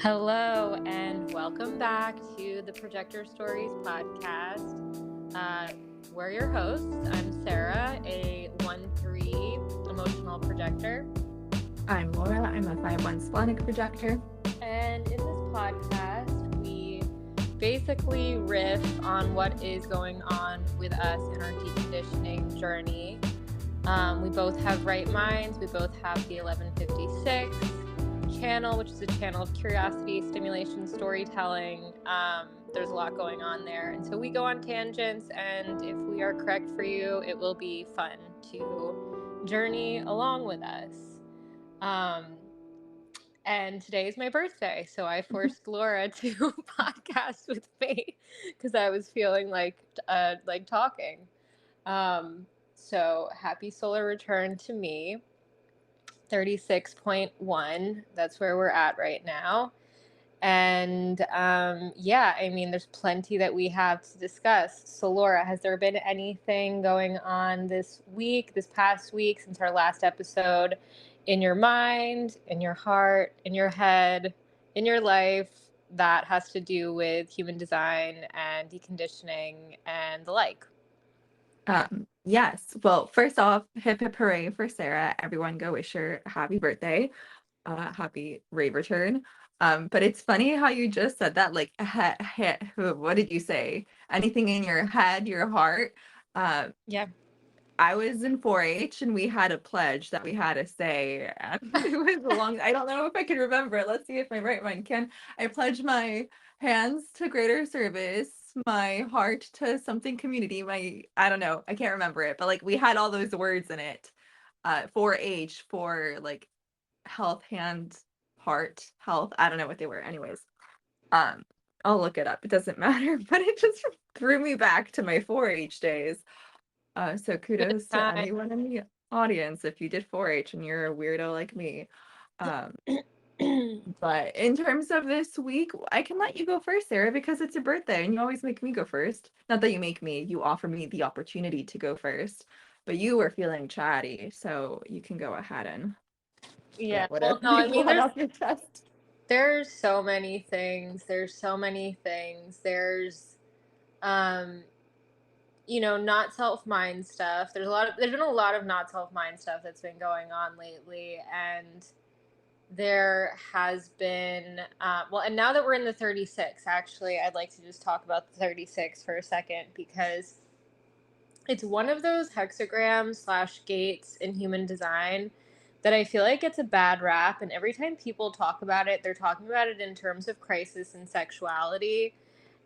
Hello, and welcome back to the Projector Stories podcast. We're your hosts. I'm Sarah, a 1-3 emotional projector. I'm Laura. I'm a 5-1 splenic projector. And in this podcast, we basically riff on what is going on with us in our deconditioning journey. We both have right minds. We both have the 1156 channel, which is a channel of curiosity, stimulation, storytelling. There's a lot going on there, and so we go on tangents, and if we are correct for you, it will be fun to journey along with us. And today is my birthday, so I forced Laura to podcast with me because I was feeling like talking. So happy solar return to me. 36.1. That's where we're at right now. And there's plenty that we have to discuss. So Laura, has there been anything going on this past week, since our last episode, in your mind, in your heart, in your head, in your life, that has to do with human design and deconditioning and the like? Yes. Well, first off, hip hip hooray for Sarah. Everyone go wish her happy birthday. Happy rave return. But it's funny how you just said that, like, what did you say? Anything in your head, your heart? Yeah. I was in 4-H and we had a pledge that we had to say. And it was a long, I don't know if I can remember it. Let's see if my right mind can. I pledged my hands to greater service, my heart to something community, I don't know, I can't remember it, but like we had all those words in it. 4-H for like health, hand, heart, health. I don't know what they were. Anyways, I'll look it up. It doesn't matter, but it just threw me back to my 4-H days. So Good kudos to time. anyone in the audience if you did 4-H and you're a weirdo like me. But in terms of this week, I can let you go first, Sarah, because it's a birthday and you always make me go first. Not that you make me, you offer me the opportunity to go first. But you were feeling chatty, so you can go ahead and Yeah. get whatever Well, no, I you mean, want off your chest. there's so many things. There's um not self-mind stuff. There's been a lot of not self-mind stuff that's been going on lately, and there has been and now that we're in the 36, actually, I'd like to just talk about the 36 for a second, because it's one of those hexagrams slash gates in human design that I feel like gets a bad rap. And every time people talk about it, they're talking about it in terms of crisis and sexuality.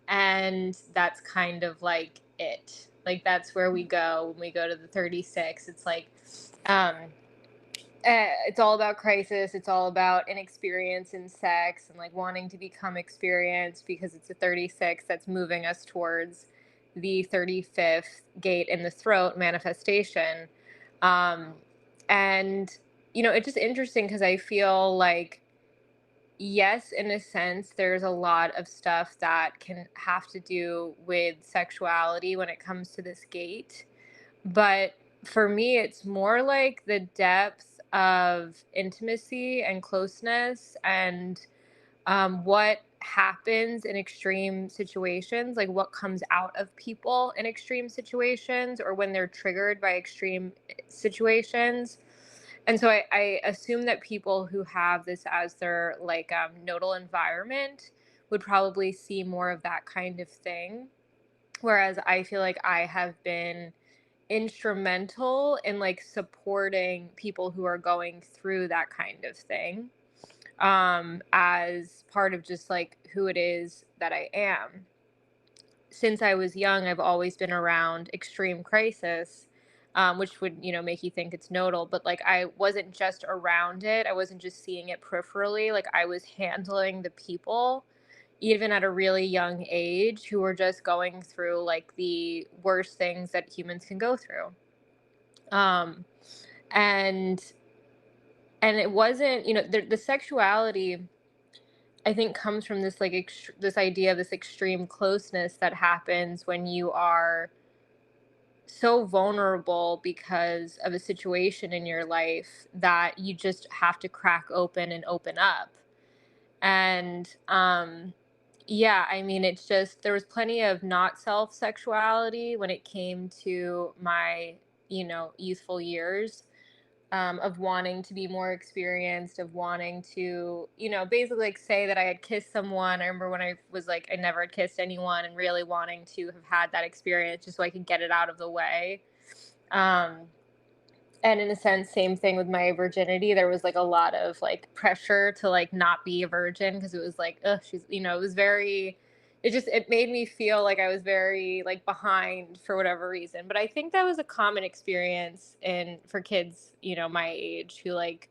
And that's kind of like it. Like, that's where we go when we go to the 36. It's like, it's all about crisis. It's all about inexperience in sex and like wanting to become experienced, because it's a 36 that's moving us towards the 35th gate in the throat manifestation. Um, and, it's just interesting because I feel like, yes, in a sense, there's a lot of stuff that can have to do with sexuality when it comes to this gate. But for me, it's more like the depth of intimacy and closeness, and what happens in extreme situations, like what comes out of people in extreme situations or when they're triggered by extreme situations. And so I assume that people who have this as their like nodal environment would probably see more of that kind of thing. Whereas I feel like I have been instrumental in like supporting people who are going through that kind of thing, as part of just like who it is that I am. Since I was young, I've always been around extreme crisis, which would, make you think it's nodal, but like I wasn't just around it. I wasn't just seeing it peripherally. Like, I was handling the people, even at a really young age, who were just going through like the worst things that humans can go through. Um, and and it wasn't, the sexuality, I think, comes from this like this idea of this extreme closeness that happens when you are so vulnerable because of a situation in your life that you just have to crack open and open up. And yeah, I mean, it's just there was plenty of not self sexuality when it came to my, youthful years, of wanting to be more experienced, of wanting to, basically like say that I had kissed someone. I remember when I was like, I never had kissed anyone and really wanting to have had that experience just so I could get it out of the way. Um, and in a sense, same thing with my virginity. There was like a lot of like pressure to like not be a virgin because it was like, ugh, it was very, it made me feel like I was very like behind for whatever reason. But I think that was a common experience for kids, my age who like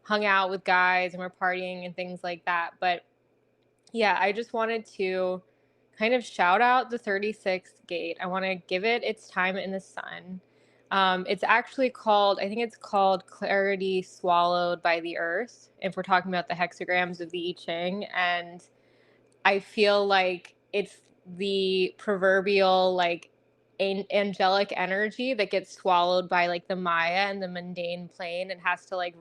hung out with guys and were partying and things like that. But yeah, I just wanted to kind of shout out the 36th gate. I want to give it its time in the sun. It's actually called, I think it's called Clarity Swallowed by the Earth, if we're talking about the hexagrams of the I Ching. And I feel like it's the proverbial, like, angelic energy that gets swallowed by like the Maya and the mundane plane and has to like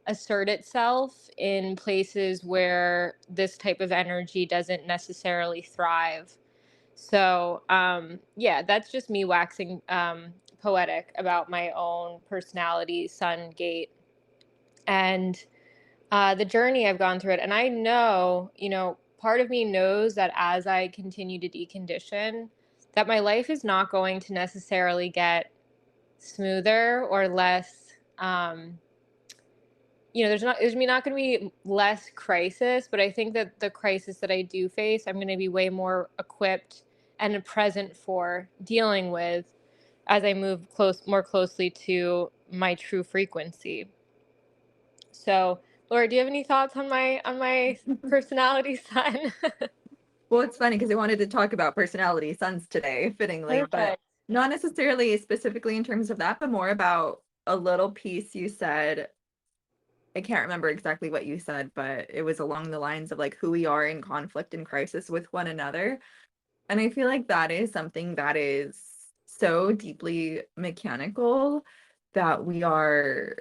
assert itself in places where this type of energy doesn't necessarily thrive. So, yeah, that's just me waxing poetic about my own personality, sun gate, and the journey I've gone through it. And I know, part of me knows that as I continue to decondition, that my life is not going to necessarily get smoother or less. There's not going to be less crisis, but I think that the crisis that I do face, I'm going to be way more equipped and present for dealing with as I move more closely to my true frequency. So, Laura, do you have any thoughts on my personality sun? Well, it's funny because I wanted to talk about personality suns today, fittingly, but Perfect. not necessarily specifically in terms of that, but more about a little piece you said. I can't remember exactly what you said, but it was along the lines of like who we are in conflict and crisis with one another. And I feel like that is something that is so deeply mechanical that we are,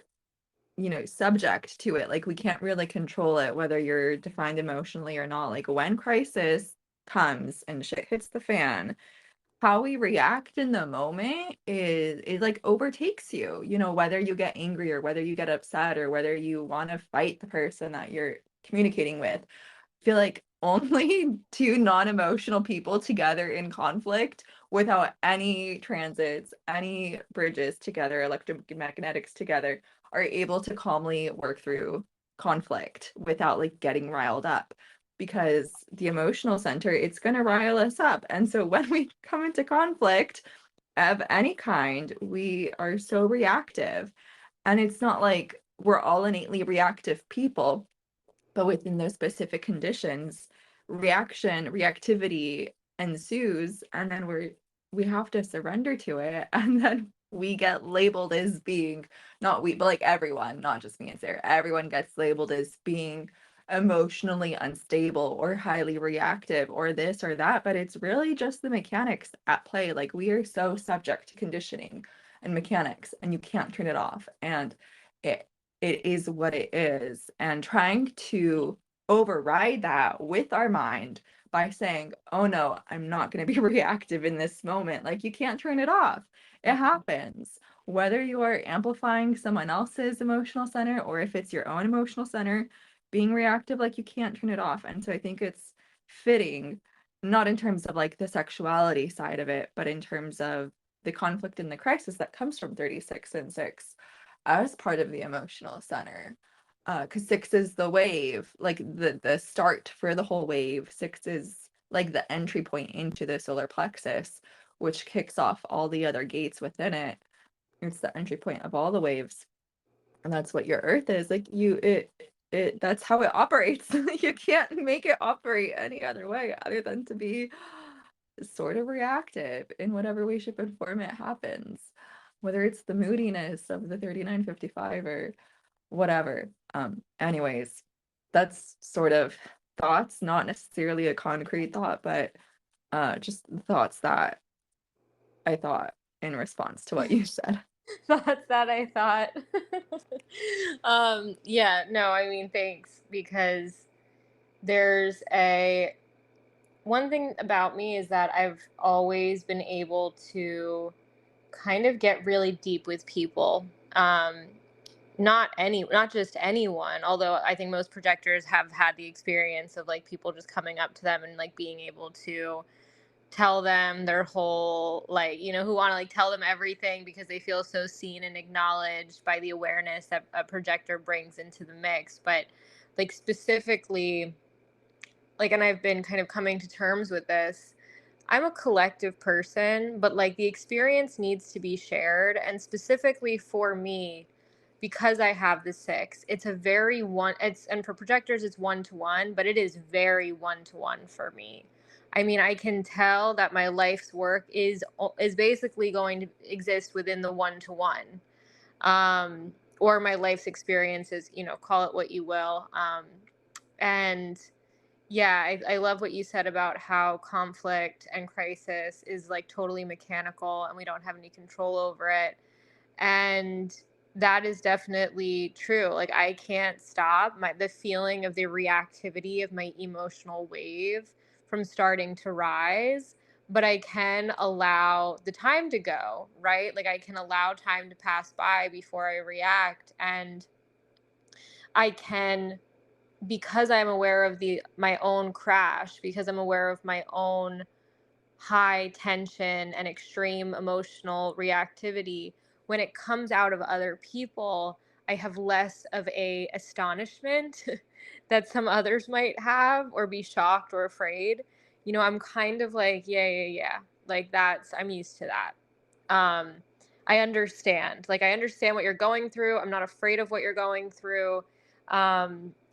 subject to it. Like we can't really control it, whether you're defined emotionally or not. Like when crisis comes and shit hits the fan, how we react in the moment is it like overtakes you, whether you get angry or whether you get upset or whether you want to fight the person that you're communicating with. I feel like only two non-emotional people together in conflict without any transits, any bridges together, electromagnetics together, are able to calmly work through conflict without like getting riled up, because the emotional center, it's going to rile us up. And so when we come into conflict of any kind, we are so reactive. And it's not like we're all innately reactive people, but within those specific conditions, reactivity ensues, and then we have to surrender to it, and then we get labeled as being, not we, but like everyone, not just me and Sarah, everyone gets labeled as being emotionally unstable or highly reactive or this or that, but it's really just the mechanics at play. Like we are so subject to conditioning and mechanics, and you can't turn it off. And it it is what it is. And trying to override that with our mind by saying, oh no, I'm not going to be reactive in this moment. Like you can't turn it off. It happens. Whether you are amplifying someone else's emotional center or if it's your own emotional center, being reactive, like you can't turn it off. And so I think it's fitting, not in terms of like the sexuality side of it, but in terms of the conflict and the crisis that comes from 36 and 6 as part of the emotional center. Because 6 is the wave, like the start for the whole wave. 6 is like the entry point into the solar plexus, which kicks off all the other gates within it. It's the entry point of all the waves. And that's what your earth is. Like it that's how it operates. You can't make it operate any other way other than to be sort of reactive in whatever way, shape, and form it happens, whether it's the moodiness of the 3955 or whatever. Anyways, that's sort of thoughts, not necessarily a concrete thought, but just thoughts that I thought in response to what you said. Thoughts that I thought. Yeah, no, I mean, thanks, because there's a one thing about me is that I've always been able to kind of get really deep with people. Not just anyone, although I think most projectors have had the experience of like people just coming up to them and like being able to tell them their whole, like, who want to like tell them everything because they feel so seen and acknowledged by the awareness that a projector brings into the mix. But like specifically, like, and I've been kind of coming to terms with this, I'm a collective person, but like the experience needs to be shared. And specifically for me, because I have the six, it's a very one, and for projectors, it's one to one, but it is very one to one for me. I mean, I can tell that my life's work is basically going to exist within the one to one, or my life's experiences, call it what you will. And yeah, I love what you said about how conflict and crisis is like totally mechanical and we don't have any control over it. And that is definitely true. Like I can't stop the feeling of the reactivity of my emotional wave from starting to rise, but I can allow the time to go, right? Like I can allow time to pass by before I react, and I can, because I'm aware of the my own crash, because I'm aware of my own high tension and extreme emotional reactivity, when it comes out of other people, I have less of a astonishment that some others might have, or be shocked or afraid. I'm kind of like, yeah, yeah, yeah. Like I'm used to that. um I understand, like I understand what you're going through. I'm not afraid of what you're going through.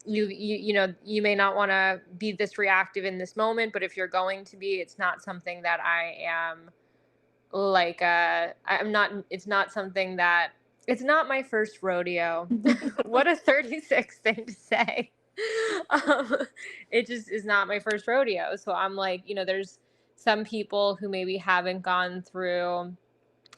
You may not want to be this reactive in this moment, but if you're going to be, it's not something that I am like I'm not it's not something that it's not my first rodeo. What a 36 thing to say. um, it just is not my first rodeo. So I'm like, there's some people who maybe haven't gone through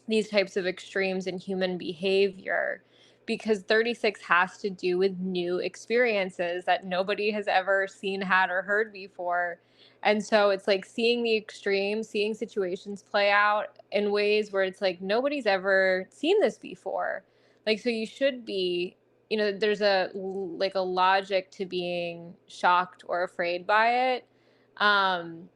these types of extremes in human behavior, because 36 has to do with new experiences that nobody has ever seen, had, or heard before. And so it's like seeing the extremes, seeing situations play out in ways where it's like nobody's ever seen this before. Like, so you should be, there's a logic to being shocked or afraid by it. Um,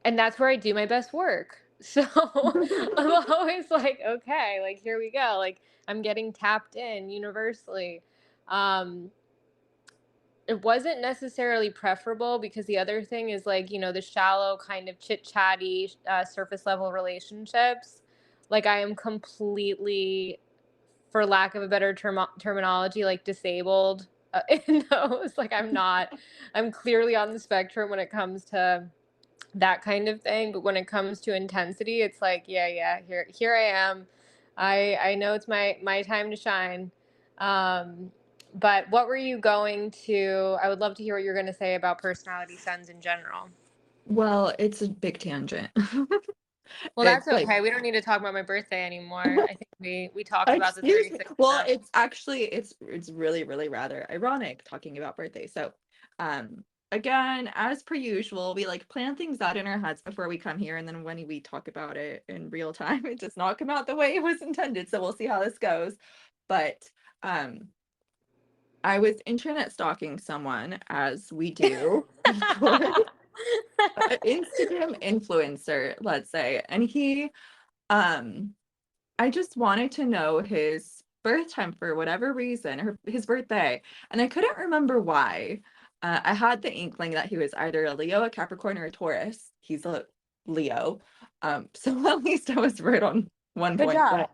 and that's where I do my best work. So I'm always like, okay, like here we go. Like I'm getting tapped in universally. Um, it wasn't necessarily preferable, because the other thing is like, the shallow kind of chit chatty, surface level relationships. Like I am completely, for lack of a better terminology, like disabled in those. Like I'm clearly on the spectrum when it comes to that kind of thing. But when it comes to intensity, it's like, yeah, yeah, here I am. I know it's my time to shine. Um, but what were you going to? I would love to hear what you're going to say about personality sons in general. Well, it's a big tangent. Well, that's It's like, okay. We don't need to talk about my birthday anymore. I think we talked about the excuse me. 36 Well, enough. it's actually it's really, really rather ironic talking about birthday. So, again, as per usual, we like plan things out in our heads before we come here, and then when we talk about it in real time, it does not come out the way it was intended. So we'll see how this goes. But um I was internet stalking someone, as we do, of course, an Instagram influencer, let's say, and he um I just wanted to know his birth time for whatever reason, or his birthday, and I couldn't remember why. I had the inkling that he was either a Leo, a Capricorn, or a Taurus. He's a Leo, so at least I was right on one Good point. job.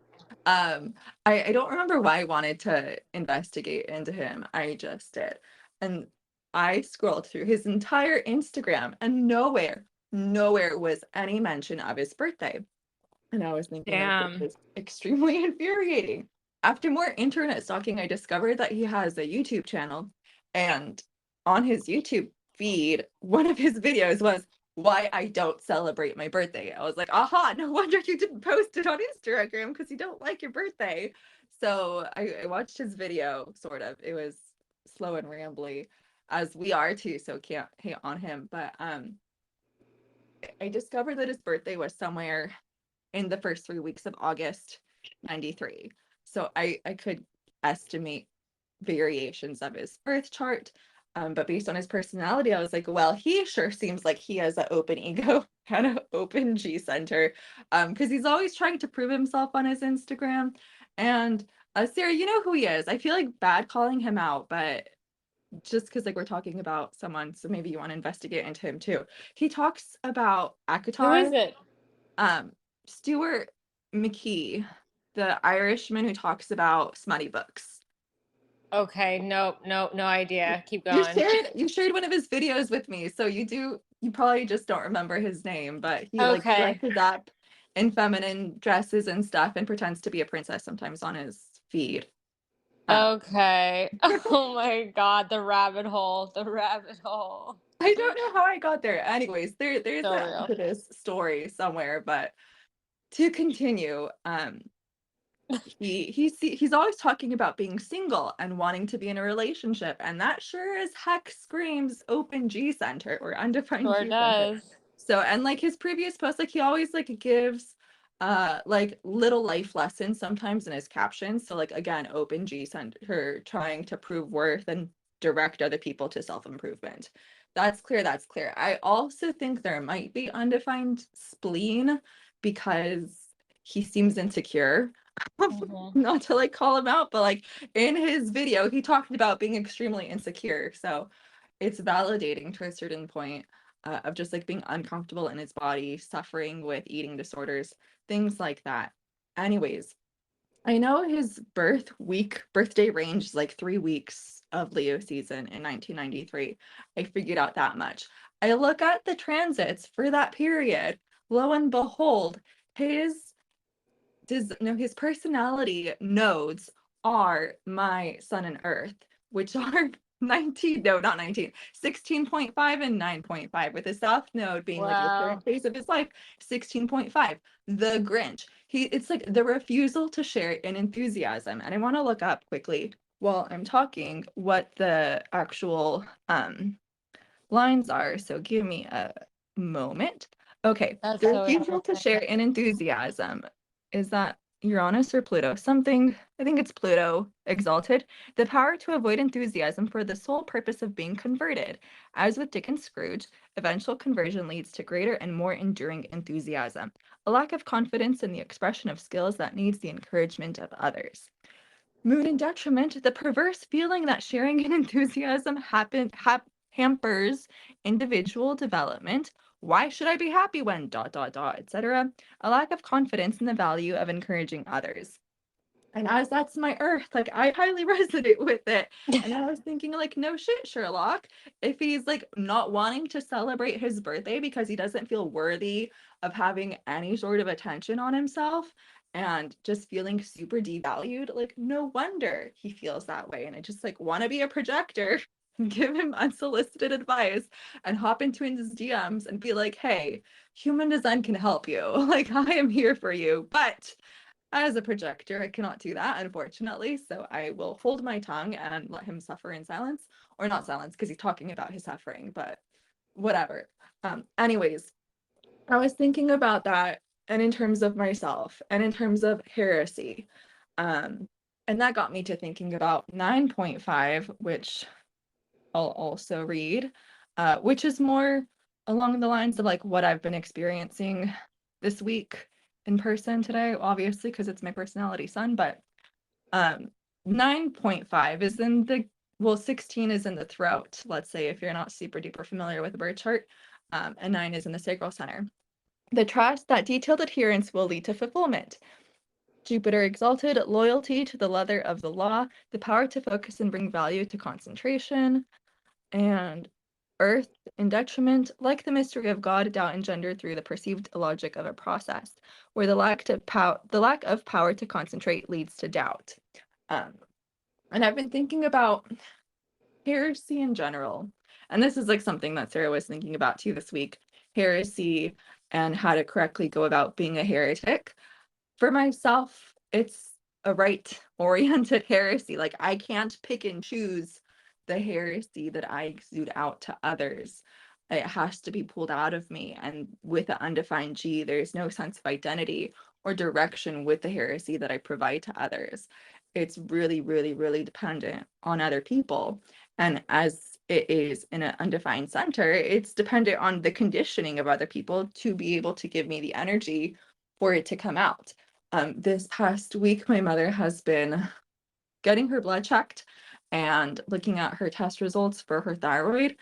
But I don't remember why I wanted to investigate into him. I just did, and I scrolled through his entire Instagram, and nowhere was any mention of his birthday. And I was thinking that this Damn. is extremely infuriating. After more internet stalking, I discovered that he has a YouTube channel. And on his YouTube feed, one of his videos was why I don't celebrate my birthday. I was like, aha, no wonder you didn't post it on Instagram, because you don't like your birthday. So I watched his video, sort of. It was slow and rambly. as we are too, so can't hate on him. But I discovered that his birthday was somewhere in the first 3 weeks of August 93. So I could estimate variations of his birth chart. But based on his personality, I was like, well, he sure seems like he has an open ego and an open G center. Because he's always trying to prove himself on his Instagram. And Sarah, you know who he is. I feel like bad calling him out, but just because like we're talking about someone, so maybe you want to investigate into him too. He talks about Who is Akatar, it? um, Stuart McKee, the Irishman who talks about smutty books. Okay, nope, nope, no idea. Keep You going. shared one of his videos with me, so you probably just don't remember his name, but he like Okay. dresses up in feminine dresses and stuff and pretends to be a princess sometimes on his feed. Uh, Okay. Oh my God, the rabbit hole, the rabbit hole. I don't know how I got there. Anyways, there's So an end real. to this story somewhere, but to continue, he's always talking about being single and wanting to be in a relationship, and that sure as heck screams open G center or undefined Sure G center. does. So, and like his previous posts, like he always like gives like little life lessons sometimes in his captions. So like again, open G center, trying to prove worth and direct other people to self-improvement. That's clear, that's clear. I also think there might be undefined spleen because he seems insecure. Hmm. Not to like call him out, but like in his video, he talked about being extremely insecure. So it's validating to a certain point of just like being uncomfortable in his body, suffering with eating disorders, things like that. Anyways, I know his birthday range is like 3 weeks of Leo season in 1993. I figured out that much. I look at the transits for that period. Lo and behold, his his personality nodes are my sun and earth, which are 19, no, not 19, 16.5 and 9.5, with the south node being like the Wow. current phase of his life, 16.5. The Grinch. It's like the refusal to share in enthusiasm. And I want to look up quickly while I'm talking what the actual lines are. So give me a moment. Okay, That's the so refusal to interesting. share in enthusiasm. Is that Uranus or Pluto? Something, I think it's Pluto, exalted. The power to avoid enthusiasm for the sole purpose of being converted. As with Dick and Scrooge, eventual conversion leads to greater and more enduring enthusiasm, a lack of confidence in the expression of skills that needs the encouragement of others. Mood and detriment, the perverse feeling that sharing and enthusiasm hampers individual development. Why should I be happy when dot dot dot, etc. A lack of confidence in the value of encouraging others. And as that's my earth, like I highly resonate with it. And I was thinking, like, no shit, Sherlock. If he's like not wanting to celebrate his birthday because he doesn't feel worthy of having any sort of attention on himself and just feeling super devalued, like, no wonder he feels that way. And I just like want to be a projector and give him unsolicited advice and hop into his DMs and be like, hey, human design can help you. Like, I am here for you. But as a projector, I cannot do that, unfortunately. So I will hold my tongue and let him suffer in silence, or not silence, because he's talking about his suffering, but whatever. Anyways, I was thinking about that, and in terms of myself, and in terms of heresy. And that got me to thinking about 9.5, which I'll also read, which is more along the lines of like what I've been experiencing this week in person today, obviously, because it's my personality sun, but 9.5 is in the, well, 16 is in the throat, let's say, if you're not super duper familiar with the birth chart, and 9 is in the sacral center. The trust that detailed adherence will lead to fulfillment. Jupiter exalted, loyalty to the letter of the law, the power to focus and bring value to concentration, and earth in detriment, like the mystery of God, doubt engendered through the perceived logic of a process, where the lack of power to concentrate leads to doubt. And I've been thinking about heresy in general, and this is like something that Sarah was thinking about too this week. Heresy and how to correctly go about being a heretic. For myself, it's a right-oriented heresy. Like I can't pick and choose the heresy that I exude out to others, it has to be pulled out of me. And with an undefined G, there's no sense of identity or direction with the heresy that I provide to others. It's really, really, really dependent on other people. And as it is in an undefined center, it's dependent on the conditioning of other people to be able to give me the energy for it to come out. This past week, my mother has been getting her blood checked and looking at her test results for her thyroid.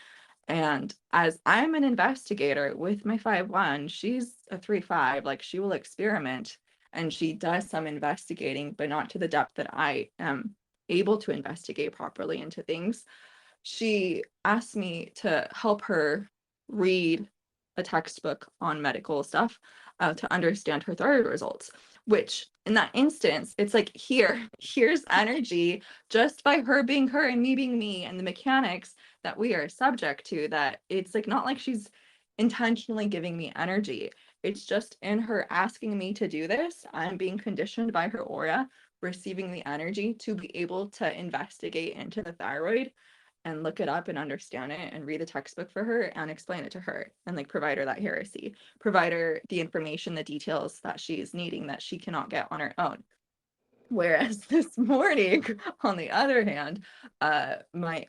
And as I'm an investigator with my 5-1, she's a 3-5, like she will experiment and she does some investigating, but not to the depth that I am able to investigate properly into things. She asked me to help her read a textbook on medical stuff to understand her thyroid results, which in that instance, it's like, here's energy just by her being her and me being me, and the mechanics that we are subject to, that it's like not like she's intentionally giving me energy. It's just in her asking me to do this, I'm being conditioned by her aura, receiving the energy to be able to investigate into the thyroid and look it up and understand it and read the textbook for her and explain it to her and like provide her that heresy, provide her the information, the details that she is needing that she cannot get on her own. Whereas this morning, on the other hand, my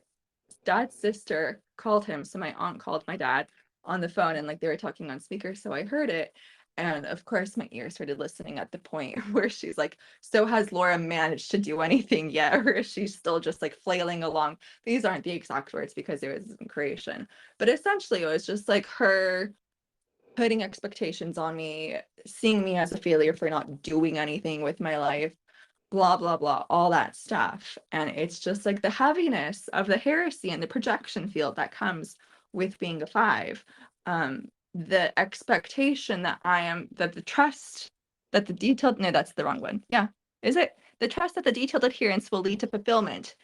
dad's sister called him. So my aunt called my dad on the phone and like they were talking on speaker. So I heard it. And of course, my ear started listening at the point where she's like, so has Laura managed to do anything yet? Or is she still just like flailing along? These aren't the exact words because it was in creation. But essentially, it was just like her putting expectations on me, seeing me as a failure for not doing anything with my life, blah, blah, blah, all that stuff. And it's just like the heaviness of the heresy and the projection field that comes with being a 5. The expectation that that the trust that the detailed, no, that's the wrong one. Yeah. Is it? The trust that the detailed adherence will lead to fulfillment.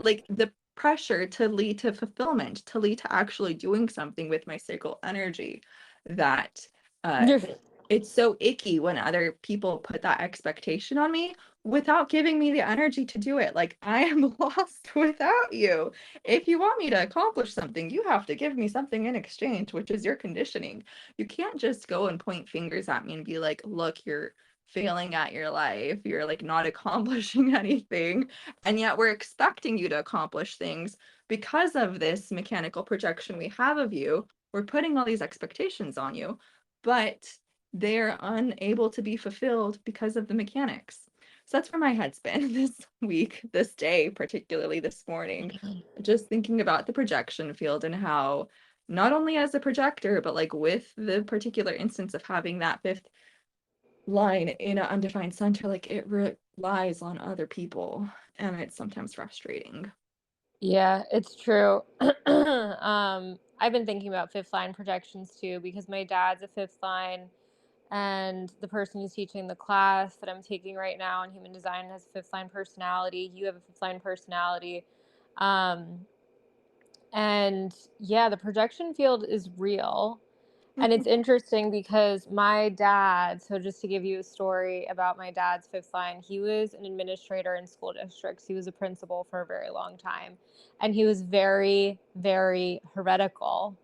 Like the pressure to lead to fulfillment, to lead to actually doing something with my sacral energy, that uh, it's so icky when other people put that expectation on me without giving me the energy to do it. Like, I am lost without you. If you want me to accomplish something, you have to give me something in exchange, which is your conditioning. You can't just go and point fingers at me and be like, look, you're failing at your life. You're like not accomplishing anything. And yet we're expecting you to accomplish things because of this mechanical projection we have of you. We're putting all these expectations on you, but they're unable to be fulfilled because of the mechanics. So that's where my head's been this week, this day, particularly this morning, just thinking about the projection field and how not only as a projector, but like with the particular instance of having that 5th line in an undefined center, like it relies on other people and it's sometimes frustrating. Yeah, it's true. I've been thinking about fifth line projections too because my dad's a fifth line, and the person who's teaching the class that I'm taking right now in human design has a fifth line personality. You have a fifth line personality. Um, and yeah, the projection field is real. And it's interesting because my dad, so just to give you a story about my dad's fifth line, he was an administrator in school districts. He was a principal for a very long time. And he was very, very heretical.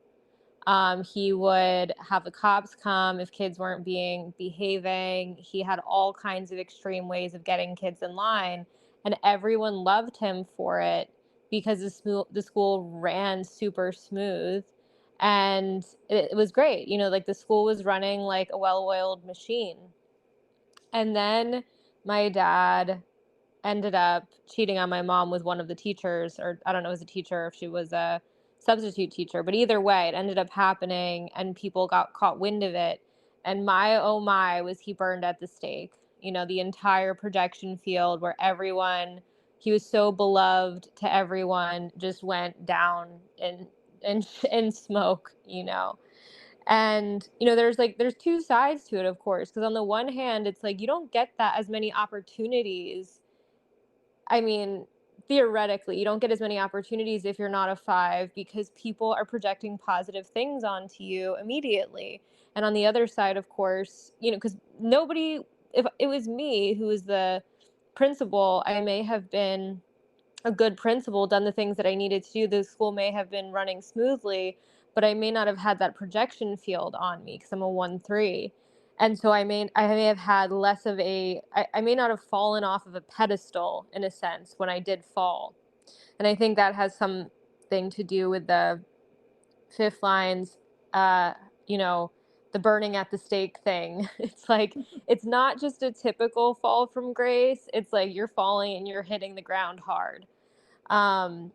He would have the cops come if kids weren't behaving. He had all kinds of extreme ways of getting kids in line, and everyone loved him for it because the school ran super smooth, and it was great. You know, like the school was running like a well-oiled machine. And then my dad ended up cheating on my mom with one of the teachers, or I don't know if it was a teacher or if she was a substitute teacher, but either way, it ended up happening and people got caught wind of it. And my, oh my, was he burned at the stake. You know, the entire projection field where everyone, he was so beloved to everyone, just went down in smoke, you know. And there's two sides to it, of course, because on the one hand it's like you don't get that as many opportunities. I mean, theoretically, you don't get as many opportunities if you're not a 5 because people are projecting positive things onto you immediately. And on the other side, of course, because nobody, if it was me who was the principal, I may have been a good principal, done the things that I needed to do, the school may have been running smoothly, but I may not have had that projection field on me because I'm a 1-3. And so I may have had less of I may not have fallen off of a pedestal in a sense when I did fall. And I think that has something to do with the fifth lines, uh, you know, the burning at the stake thing. It's like, it's not just a typical fall from grace. It's like you're falling and you're hitting the ground hard. Um,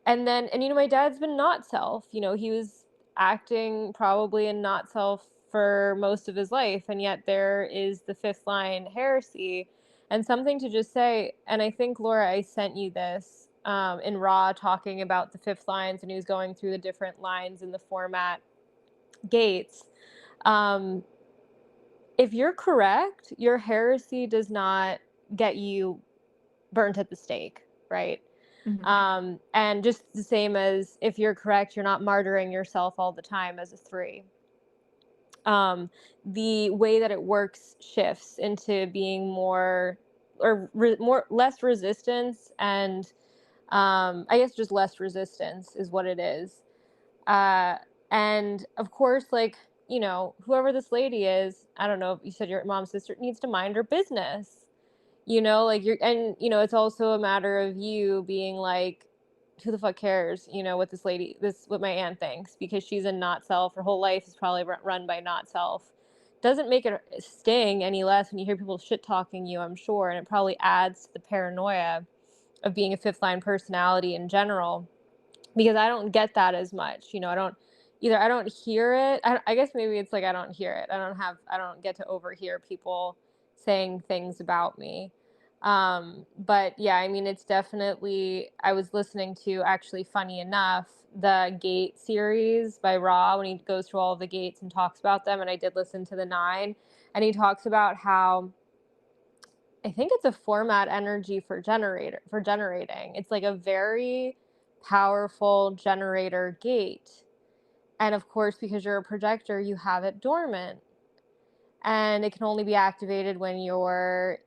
and my dad's been not self. He was acting probably in not self for most of his life, and yet there is the fifth line heresy. And something to just say, and I think, Laura, I sent you this in Raw, talking about the fifth lines, and he was going through the different lines in the format gates. Um, if you're correct, your heresy does not get you burnt at the stake, right? Mhm. And just the same as if you're correct, you're not martyring yourself all the time as a 3. The way that it works shifts into being more or less resistance, and I guess just less resistance is what it is. Uh, and of course, like, whoever this lady is, I don't know if you said your mom's sister, needs to mind her business. Like it's also a matter of you being like, who the fuck cares, what what my aunt thinks, because she's in not self. Her whole life is probably run by not self. Doesn't make it sting any less when you hear people shit talking you, I'm sure. And it probably adds to the paranoia of being a fifth line personality in general, because I don't get that as much. I don't hear it. I guess maybe it's like I don't hear it. I don't get to overhear people saying things about me. But yeah, I mean, it's definitely, I was listening to, actually, funny enough, the Gate series by Raw, when he goes through all of the gates and talks about them. And I did listen to the 9, and he talks about how, I think it's a format energy for generating. It's like a very powerful generator gate. And of course, because you're a projector, you have it dormant. And it can only be activated when your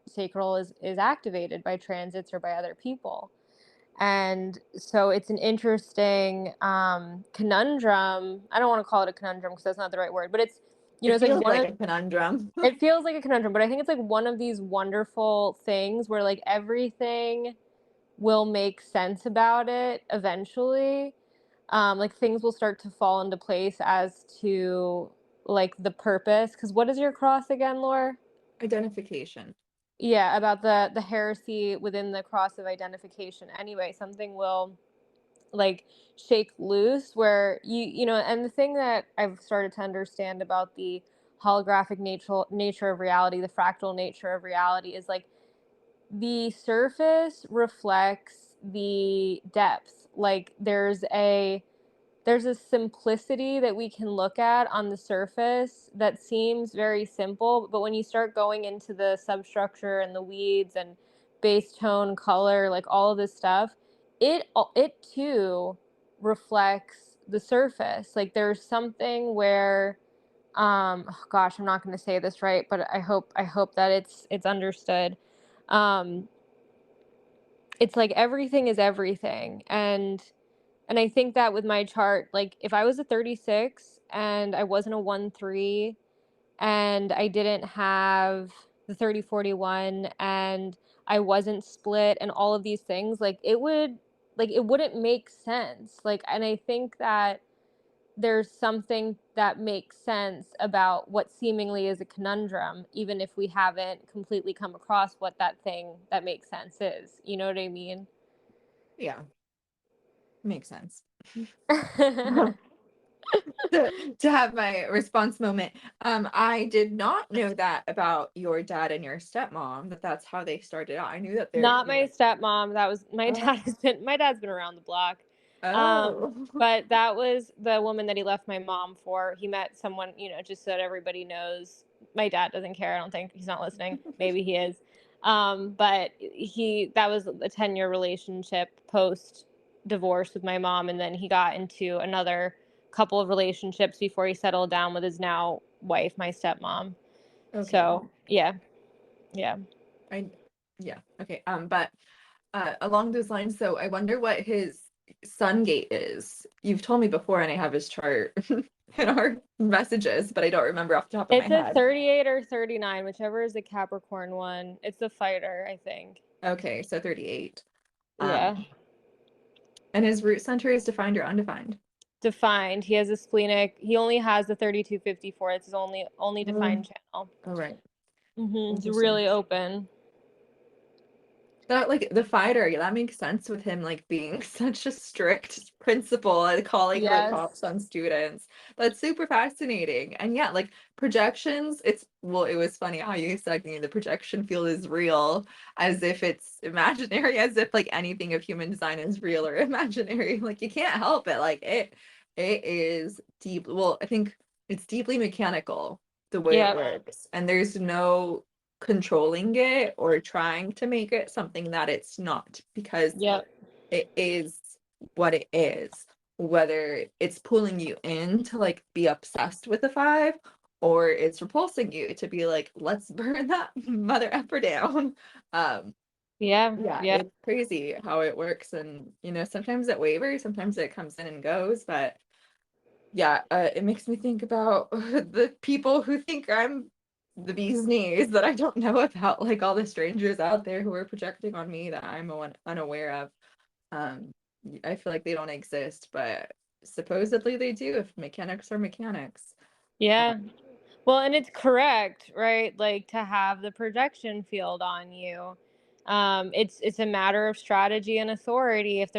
sacral is activated by transits or by other people. And so it's an interesting conundrum. I don't want to call it a conundrum because that's not the right word, but It it's like feels like a conundrum. it feels like a conundrum, but I think it's like one of these wonderful things where like everything will make sense about it eventually. Like things will start to fall into place as to like the purpose. Because what is your cross again, Laura? Identification. Yeah, about the heresy within the cross of identification. Anyway, something will like shake loose where and the thing that I've started to understand about the holographic nature of reality, the fractal nature of reality, is like the surface reflects the depth. Like there's a simplicity that we can look at on the surface that seems very simple, but when you start going into the substructure and the weeds and base tone, color, like all of this stuff, it too reflects the surface. Like there's something where oh gosh, I'm not going to say this right, but I hope that it's understood. Um it's like everything is everything. And I think that with my chart, like if I was a 36 and I wasn't a 1-3 and I didn't have the 30-41 and I wasn't split and all of these things, it wouldn't make sense. Like, and I think that there's something that makes sense about what seemingly is a conundrum, even if we haven't completely come across what that thing that makes sense is. You know what I mean? Yeah, makes sense. to, to have my response moment. I did not know that about your dad and your stepmom, that that's how they started out. I knew that Not my stepmom. That was my Oh. dad. My dad's been around the block. Oh. But that was the woman that he left my mom for. He met someone, just so that everybody knows. My dad doesn't care. I don't think he's not listening. Maybe he is. But that was a 10-year relationship post divorce with my mom, and then he got into another couple of relationships before he settled down with his now wife, my stepmom. Okay. So yeah. I yeah, okay. But Along those lines, so I wonder what his sun gate is. You've told me before, and I have his chart in our messages, but I don't remember off the top of my It's a head. 38 or 39, whichever is the Capricorn one. It's the fighter, I think. Okay, so 38. Yeah. And his root center is defined or undefined? Defined. He has a splenic. He only has the 3254. It's his only Oh, defined channel. all right. It's Interesting. really open. That like the fighter, yeah, that makes sense with him like being such a strict principal and calling the Yes. cops on students. That's super fascinating. And yeah, like projections, it's well, it was funny how you said the projection field is real, as if it's imaginary, as if like anything of human design is real or imaginary. Like you can't help it. Like it is deep. Well, I think it's deeply mechanical the way it Yep. works. And there's no controlling it or trying to make it something that it's not, because Yep. it is what it is, whether it's pulling you in to like be obsessed with the five, or it's repulsing you to be like, let's burn that mother effer down. um Yeah. yeah, Yeah. it's crazy how it works. And sometimes it wavers, sometimes it comes in and goes, but yeah, it makes me think about the people who think I'm the bee's knees that I don't know about, like all the strangers out there who are projecting on me that I'm unaware of. Um, I feel like they don't exist, but supposedly they do if mechanics are mechanics. Yeah. Well, and it's correct, right? Like to have the projection field on you. It's a matter of strategy and authority. If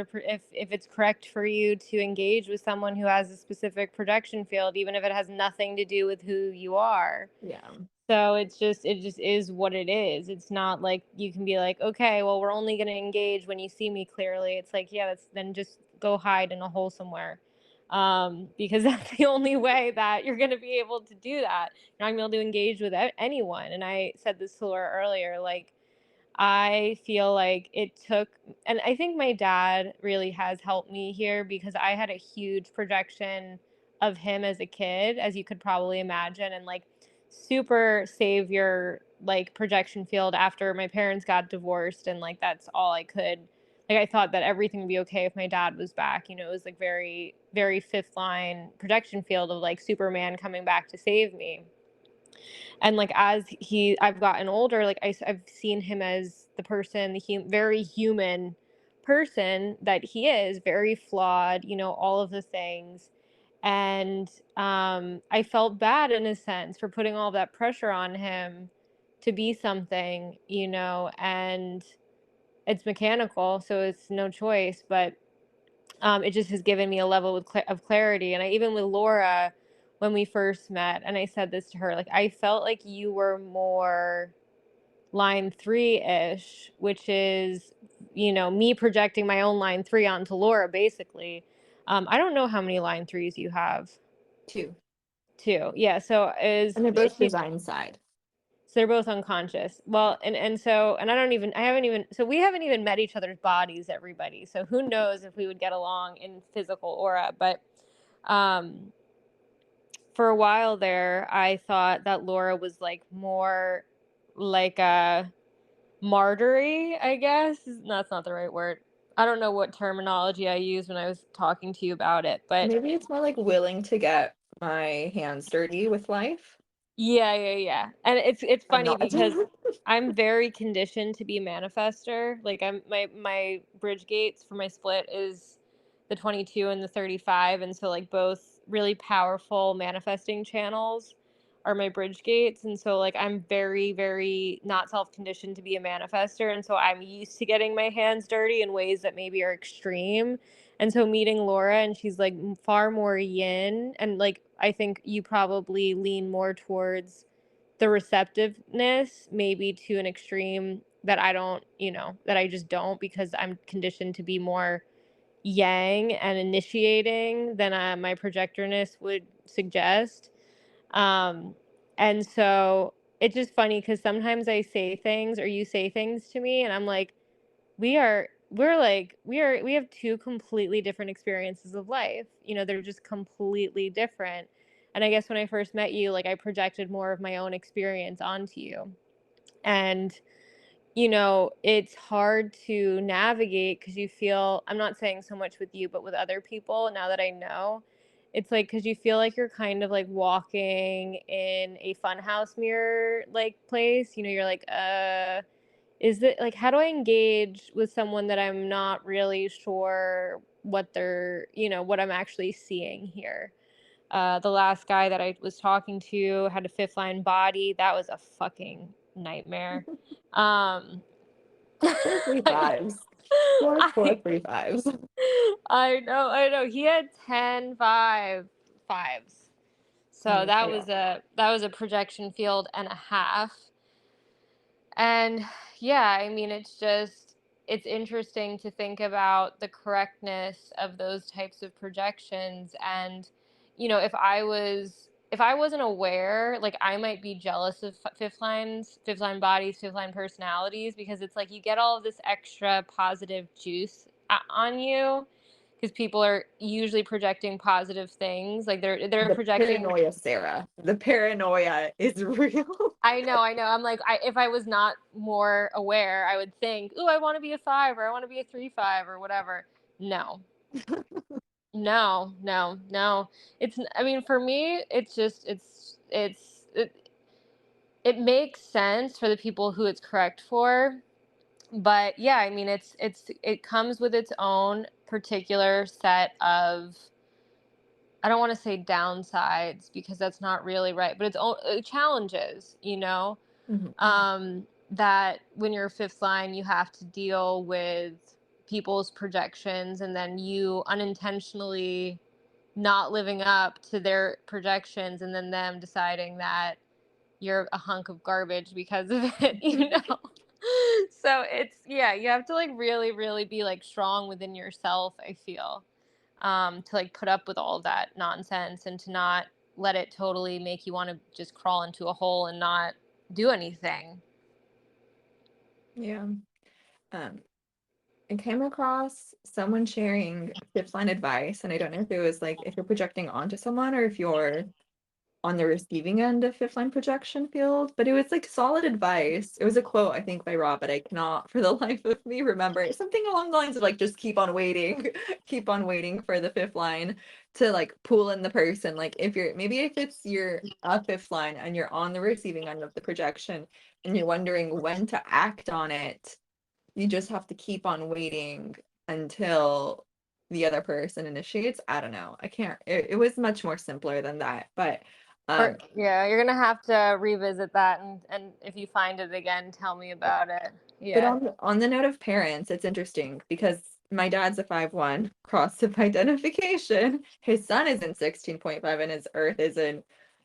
it's correct for you to engage with someone who has a specific projection field, even if it has nothing to do with who you are. Yeah. So it just is what it is. It's not like you can be like, okay, well, we're only going to engage when you see me clearly. It's like, yeah, then just go hide in a hole somewhere, because that's the only way that you're going to be able to do that. You're not going to be able to engage with anyone. And I said this to Laura earlier, like I feel like it took, and I think my dad really has helped me here because I had a huge projection of him as a kid, as you could probably imagine, and like super savior like projection field after my parents got divorced. And like that's all I could, like, I thought that everything would be okay if my dad was back. It was like very, very fifth line projection field of like Superman coming back to save me. And like as I've gotten older, like I've seen him as the person, very human person that he is, very flawed, all of the things. And I felt bad in a sense for putting all that pressure on him to be something, and it's mechanical, so it's no choice. But it just has given me a level of clarity. And I even with Laura, when we first met, and I said this to her, like I felt like you were more line 3-ish, which is me projecting my own line 3 onto Laura, basically. I don't know how many line 3s you have. Two. 2, yeah. So And they're both design side. so they're both unconscious. Well, and I haven't even, so we haven't even met each other's bodies, everybody. So who knows if we would get along in physical aura. But um, for a while there, I thought that Laura was like more like a martyry, I guess. That's not the right word. I don't know what terminology I used when I was talking to you about it, but Maybe it's more like willing to get my hands dirty with life. yeah, yeah, yeah. And it's I'm funny not. because I'm very conditioned to be a manifester. Like my bridge gates for my split is the 22 and the 35, and so like both really powerful manifesting channels are my bridge gates. And so like I'm very, very not self-conditioned to be a manifester, and so I'm used to getting my hands dirty in ways that maybe are extreme. And so meeting Laura, and she's like far more yin, and like I think you probably lean more towards the receptiveness, maybe to an extreme that I don't, that I just don't, because I'm conditioned to be more yang and initiating than my projectorness would suggest. Um, and so it's just funny because sometimes I say things or you say things to me, and I'm like, we have two completely different experiences of life. They're just completely different. And I guess when I first met you, like I projected more of my own experience onto you. And it's hard to navigate because you feel, I'm not saying so much with you, but with other people, now that I know, it's like because you feel like you're kind of like walking in a funhouse mirror like place. You're like, is it like, how do I engage with someone that I'm not really sure what what I'm actually seeing here? The last guy that I was talking to had a fifth line body. That was a fucking nightmare. Um, Four, three, I, fives. Four, four, I, three, fives. I know. He had 10 5s. So Yeah. that was a projection field and a half. And yeah, I mean, it's interesting to think about the correctness of those types of projections. And if I wasn't aware, like, I might be jealous of fifth line bodies, fifth line personalities, because it's like you get all of this extra positive juice on you, because people are usually projecting positive things, like they're The projecting. paranoia, Sarah. The paranoia is real. I know. I'm like, if I was not more aware, I would think, "Ooh, I want to be a 5, or I want to be a 3 5, or whatever." No, no, no, no. I mean, for me, it's just, it makes sense for the people who it's correct for. But yeah, I mean, it comes with its own particular set of, I don't want to say downsides because that's not really right, but its own challenges, Mhm. that when you're fifth line, you have to deal with people's projections, and then you unintentionally not living up to their projections, and then them deciding that you're a hunk of garbage because of it. So yeah, you have to like really, really be like strong within yourself, I feel, to like put up with all of that nonsense, and to not let it totally make you want to just crawl into a hole and not do anything. Yeah. Um, I came across someone sharing fifth line advice, and I don't know if it was like if you're projecting onto someone or if you're on the receiving end of fifth line projection field, but it was like solid advice. It was a quote, I think, by Rob, but I cannot for the life of me remember it. Something along the lines of like, just keep on waiting, keep on waiting for the fifth line to like pull in the person. Like if it's your fifth line and you're on the receiving end of the projection and you're wondering when to act on it, you just have to keep on waiting until the other person initiates. I don't know. I can't, it was much more simpler than that. But Or um, yeah, you're gonna have to revisit that, and if you find it again, tell me about it. but Yeah. on the note of parents, it's interesting because my dad's a 5-1 cross of identification. His sun is in 16.5 and his earth is in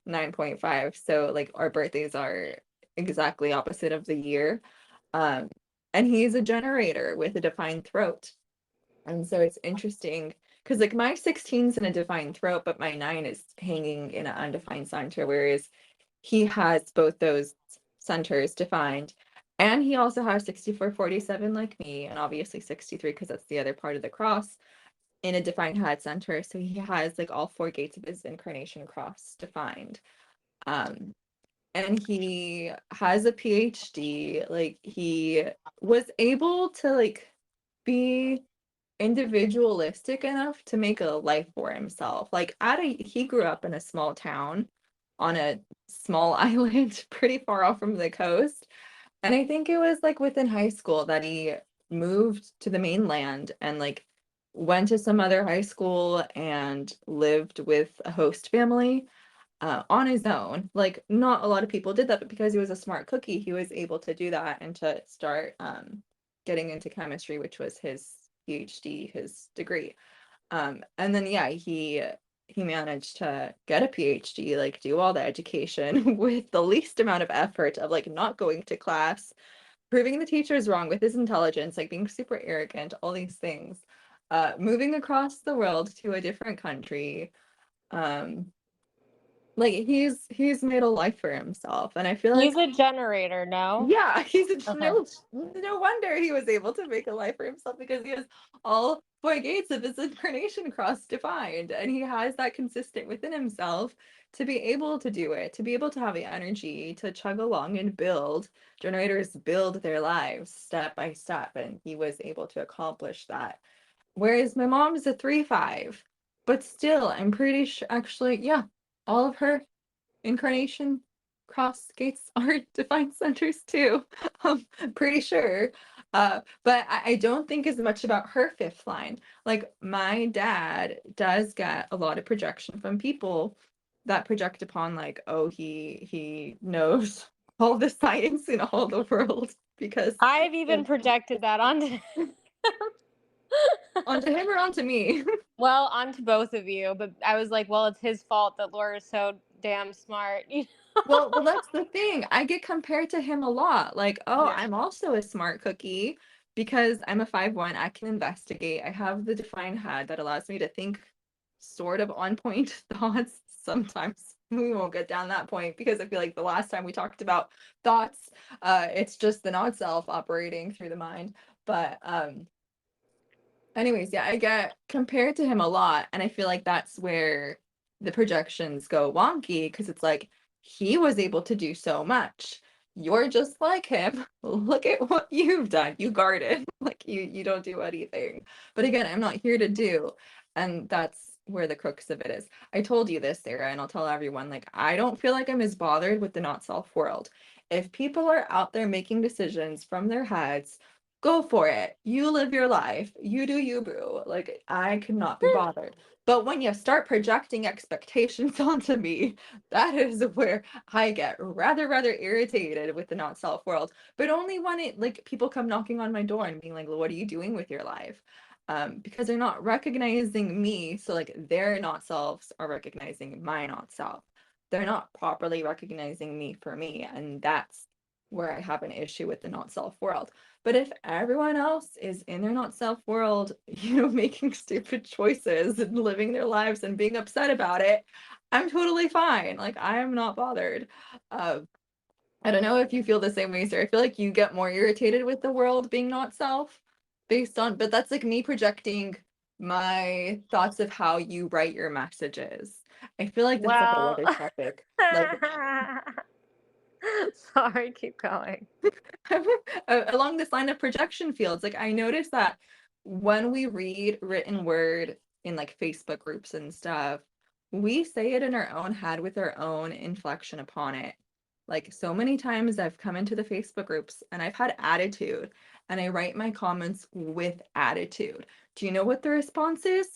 9.5. So like our birthdays are exactly opposite of the year. Um, and he's a generator with a defined throat. And so it's interesting because like my 16's in a defined throat, but my 9 is hanging in an undefined center, whereas he has both those centers defined. And he also has 6447 like me, and obviously 63 because that's the other part of the cross in a defined head center. So he has like all 4 gates of his incarnation cross defined. Um, and he has a PhD. Like he was able to like be individualistic enough to make a life for himself. Like he grew up in a small town on a small island pretty far off from the coast. And I think it was like within high school that he moved to the mainland and like went to some other high school and lived with a host family on his own. Like not a lot of people did that, but because he was a smart cookie, he was able to do that and to start getting into chemistry, which was his PhD, his degree. And then yeah, he managed to get a PhD, like do all the education with the least amount of effort of like not going to class, proving the teachers wrong with his intelligence, like being super arrogant, all these things. Moving across the world to a different country, um, Like he's made a life for himself, and I feel He's like a generator, no? yeah, he's a Okay. no wonder he was able to make a life for himself because he has all four gates of his incarnation cross defined, and he has that consistent within himself to be able to do it, to be able to have the energy to chug along and build. Generators build their lives step by step, and he was able to accomplish that. Whereas my mom is a 3-5, but still, I'm pretty sure actually, yeah, all of her incarnation cross gates are defined centers too. Pretty sure. But I don't think as much about her fifth line. Like my dad does get a lot of projection from people that project upon like, oh, he knows all the science in all the world because I've even of- projected that onto onto him or onto me. well, onto both of you, but I was like, well, it's his fault that Laura's so damn smart. Well, that's the thing. I get compared to him a lot. Like, oh, Yeah. I'm also a smart cookie because I'm a 5-1. I can investigate. I have the defined head that allows me to think sort of on point thoughts. Sometimes we won't get down that point because I feel like the last time we talked about thoughts, it's just the not self operating through the mind. But anyways, yeah, I get compared to him a lot, and I feel like that's where the projections go wonky because it's like he was able to do so much. You're just like him. Look at what you've done. You guarded. Like you don't do anything. But again, I'm not here to do. And that's where the crux of it is. I told you this, Sarah, and I'll tell everyone, like, I don't feel like I'm as bothered with the not self world. If people are out there making decisions from their heads, go for it. You live your life. You do you, boo. Like, I could not be bothered. But when you start projecting expectations onto me, that is where I get rather irritated with the not self world. But only when it like people come knocking on my door and being like, "What are you doing with your life?" Because they're not recognizing me. So like their not selves are recognizing my not self. They're not properly recognizing me for me, and that's where I have an issue with the not self world. But if everyone else is in their not self world, making stupid choices and living their lives and being upset about it, I'm totally fine. Like I am not bothered. Uh, I don't know if you feel the same way, sir. I feel like you get more irritated with the world being not self based on, but that's like me projecting my thoughts of how you write your messages. I feel like that's a whole Well, other topic. Like sorry, keep going. along this line of projection fields, like I noticed that when we read written word in like Facebook groups and stuff, we say it in our own head with our own inflection upon it. Like so many times I've come into the Facebook groups and I've had attitude and I write my comments with attitude. Do you know what the response is?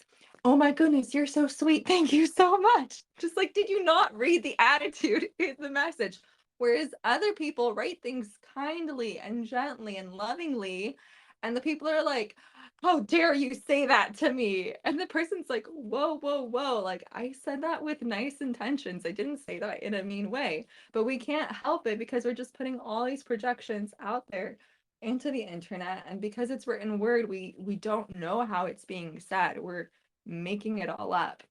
Oh my goodness, you're so sweet. Thank you so much. Just like, did you not read the attitude in the message? Whereas other people write things kindly and gently and lovingly, and the people are like, how dare you say that to me? And the person's like, whoa. Like, I said that with nice intentions. I didn't say that in a mean way. But we can't help it because we're just putting all these projections out there into the internet. And because it's written word, we don't know how it's being said. We're making it all up.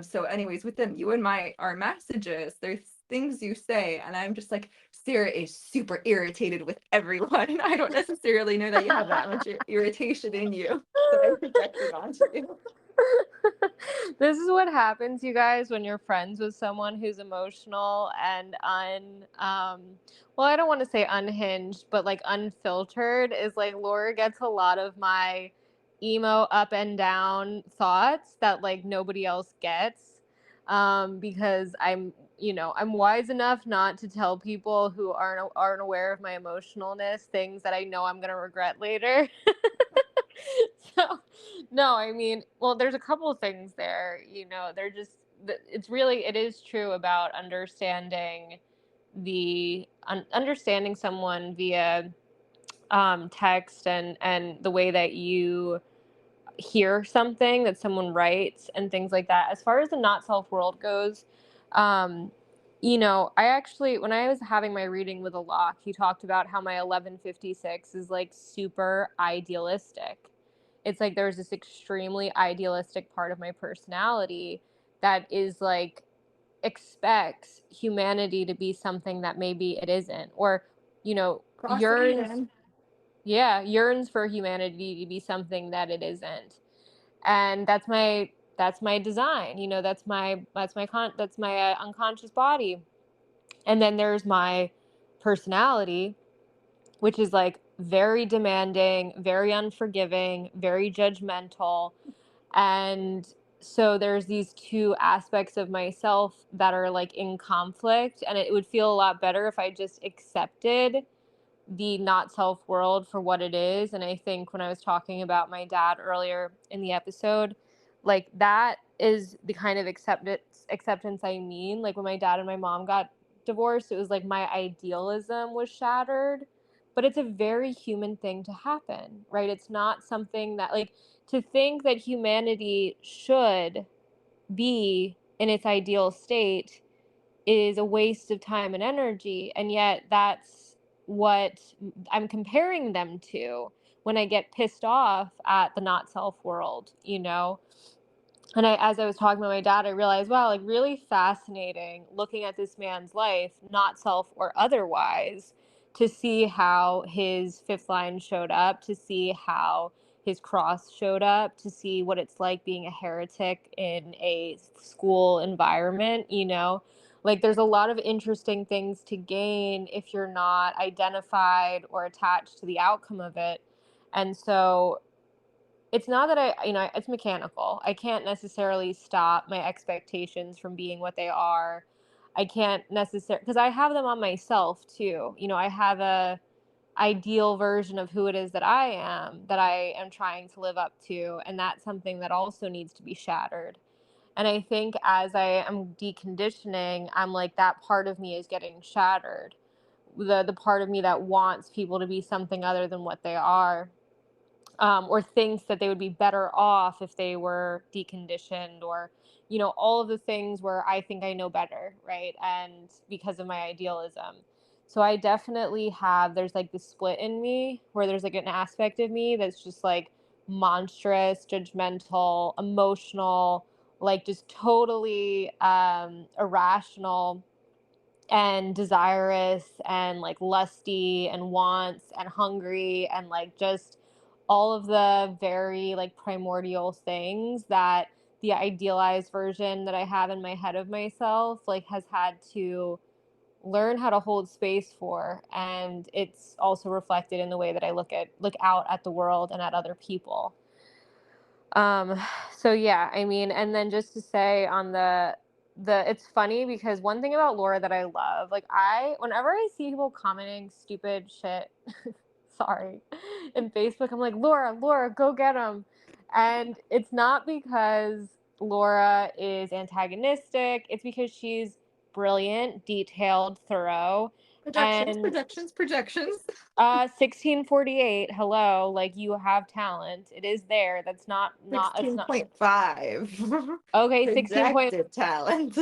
So anyways, with them, you and our messages, there's things you say, and I'm just like, Sarah is super irritated with everyone. And I don't necessarily know that you have that much irritation in you that I'm projecting onto you. This is what happens, you guys, when you're friends with someone who's emotional and well, I don't want to say unhinged, but like unfiltered. Is like Laura gets a lot of my emo up and down thoughts that like nobody else gets. Because I'm wise enough not to tell people who aren't aware of my emotionalness things that I know I'm gonna regret later. So, no, I mean, well, there's a couple of things there. They're just, it is true about understanding understanding someone via text and the way that you hear something that someone writes and things like that. As far as the not self world goes, um, I actually, when I was having my reading with Alok, he talked about how my 1156 is like super idealistic. It's like there's this extremely idealistic part of my personality that is like expects humanity to be something that maybe it isn't, or, Crossing yearns, Eden. yeah, yearns for humanity to be something that it isn't. And that's my design, that's my unconscious body. And then there's my personality, which is like very demanding, very unforgiving, very judgmental. And so there's these two aspects of myself that are like in conflict, and it would feel a lot better if I just accepted the not self world for what it is. And I think when I was talking about my dad earlier in the episode, like that is the kind of acceptance I mean. Like when my dad and my mom got divorced, it was like my idealism was shattered. But it's a very human thing to happen, right? It's not something that, like, to think that humanity should be in its ideal state is a waste of time and energy. And yet that's what I'm comparing them to when I get pissed off at the not self world. And as I was talking to my dad, I realized, wow, like really fascinating looking at this man's life, not self or otherwise, to see how his fifth line showed up, to see how his cross showed up, to see what it's like being a heretic in a school environment. Like there's a lot of interesting things to gain if you're not identified or attached to the outcome of it. And so it's not that it's mechanical. I can't necessarily stop my expectations from being what they are. I can't necessarily, because I have them on myself too. I have a ideal version of who it is that I am trying to live up to. And that's something that also needs to be shattered. And I think as I am deconditioning, I'm like, that part of me is getting shattered. The part of me that wants people to be something other than what they are, or thinks that they would be better off if they were deconditioned, or all of the things where I think I know better, right? And because of my idealism. So I definitely have, there's like this split in me where there's like an aspect of me that's just like monstrous, judgmental, emotional, like just totally irrational and desirous and like lusty and wants and hungry and like just all of the very like primordial things that the idealized version that I have in my head of myself like has had to learn how to hold space for. And it's also reflected in the way that I look out at the world and at other people. um, so yeah, I mean, and then just to say on the it's funny because one thing about Laura that I love, like whenever I see people commenting stupid shit, sorry, in Facebook, I'm like, Laura, go get them. And it's not because Laura is antagonistic, it's because she's brilliant, detailed, thorough, Projections, and projections, projections. 1648, hello, like you have talent. It is there. That's it's not 16.5. okay, 16 point. Projected talent.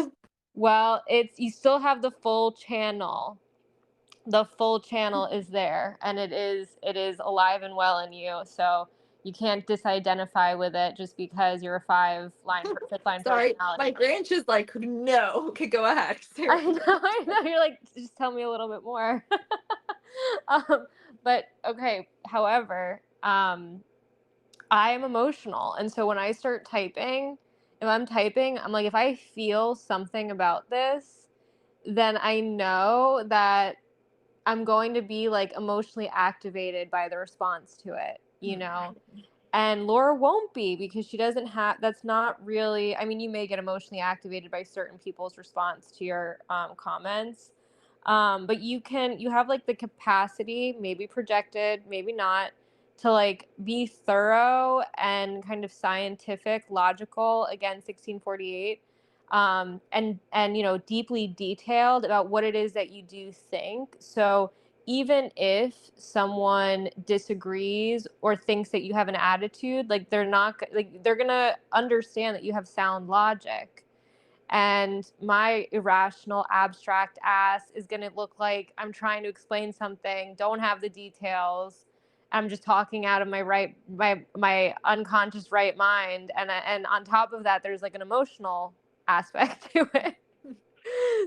Well, it's you still have the full channel. The full channel is there, and it is alive and well in you. So you can't disidentify with it just because you're a fifth line Sorry, my personality. Grinch is like, no. Okay, go ahead. I know. You're like, just tell me a little bit more. But okay. However, I am emotional. And so when I start typing, if I'm typing, I'm like, if I feel something about this, then I know that I'm going to be like emotionally activated by the response to it. And Laura won't be because she doesn't have, that's not really, I mean, you may get emotionally activated by certain people's response to your comments. But you have like the capacity, maybe projected, maybe not, to like be thorough and kind of scientific, logical, again, 1648, and deeply detailed about what it is that you do think. So even if someone disagrees or thinks that you have an attitude, like they're gonna understand that you have sound logic. And my irrational abstract ass is going to look like I'm trying to explain something, don't have the details, I'm just talking out of my unconscious right mind. And on top of that, there's like an emotional aspect to it.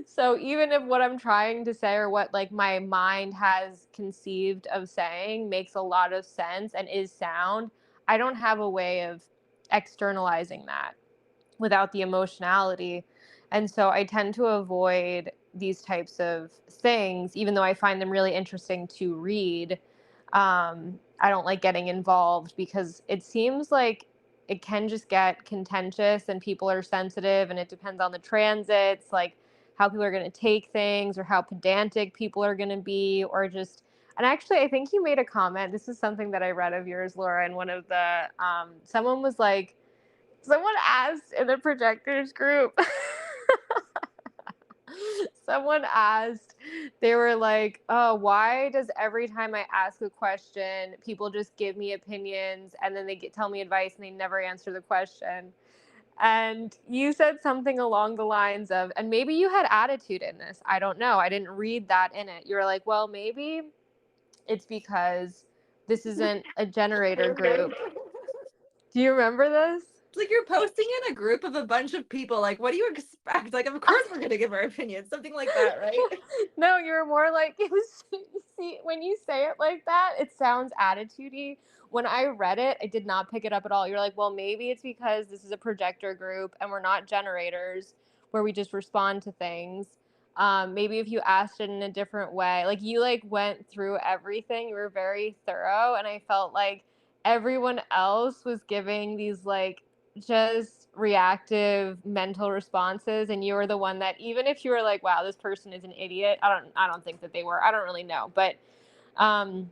So even if what I'm trying to say or what like my mind has conceived of saying makes a lot of sense and is sound, I don't have a way of externalizing that without the emotionality. And so I tend to avoid these types of things, even though I find them really interesting to read. I don't like getting involved because it seems like it can just get contentious and people are sensitive and it depends on the transits, like how people are going to take things or how pedantic people are going to be or just. And actually, I think you made a comment. This is something that I read of yours, Laura, in one of the, someone was like, someone asked in the projectors group. Someone asked, they were like, oh, why does every time I ask a question, people just give me opinions and then tell me advice and they never answer the question? And you said something along the lines of, and maybe you had attitude in this. I don't know. I didn't read that in it. You were like, well, maybe it's because this isn't a generator group. Do you remember this? It's like you're posting in a group of a bunch of people. Like, what do you expect? Like, of course we're going to give our opinion. Something like that, right? No, you were more like it was. See, when you say it like that, it sounds attitudey. When I read it, I did not pick it up at all. You're like, well, maybe it's because this is a projector group and we're not generators where we just respond to things. Maybe if you asked it in a different way, like you like went through everything. You were very thorough, and I felt like everyone else was giving these like just reactive mental responses, and you were the one that, even if you were like, wow, this person is an idiot, I don't think that they were, I don't really know, but um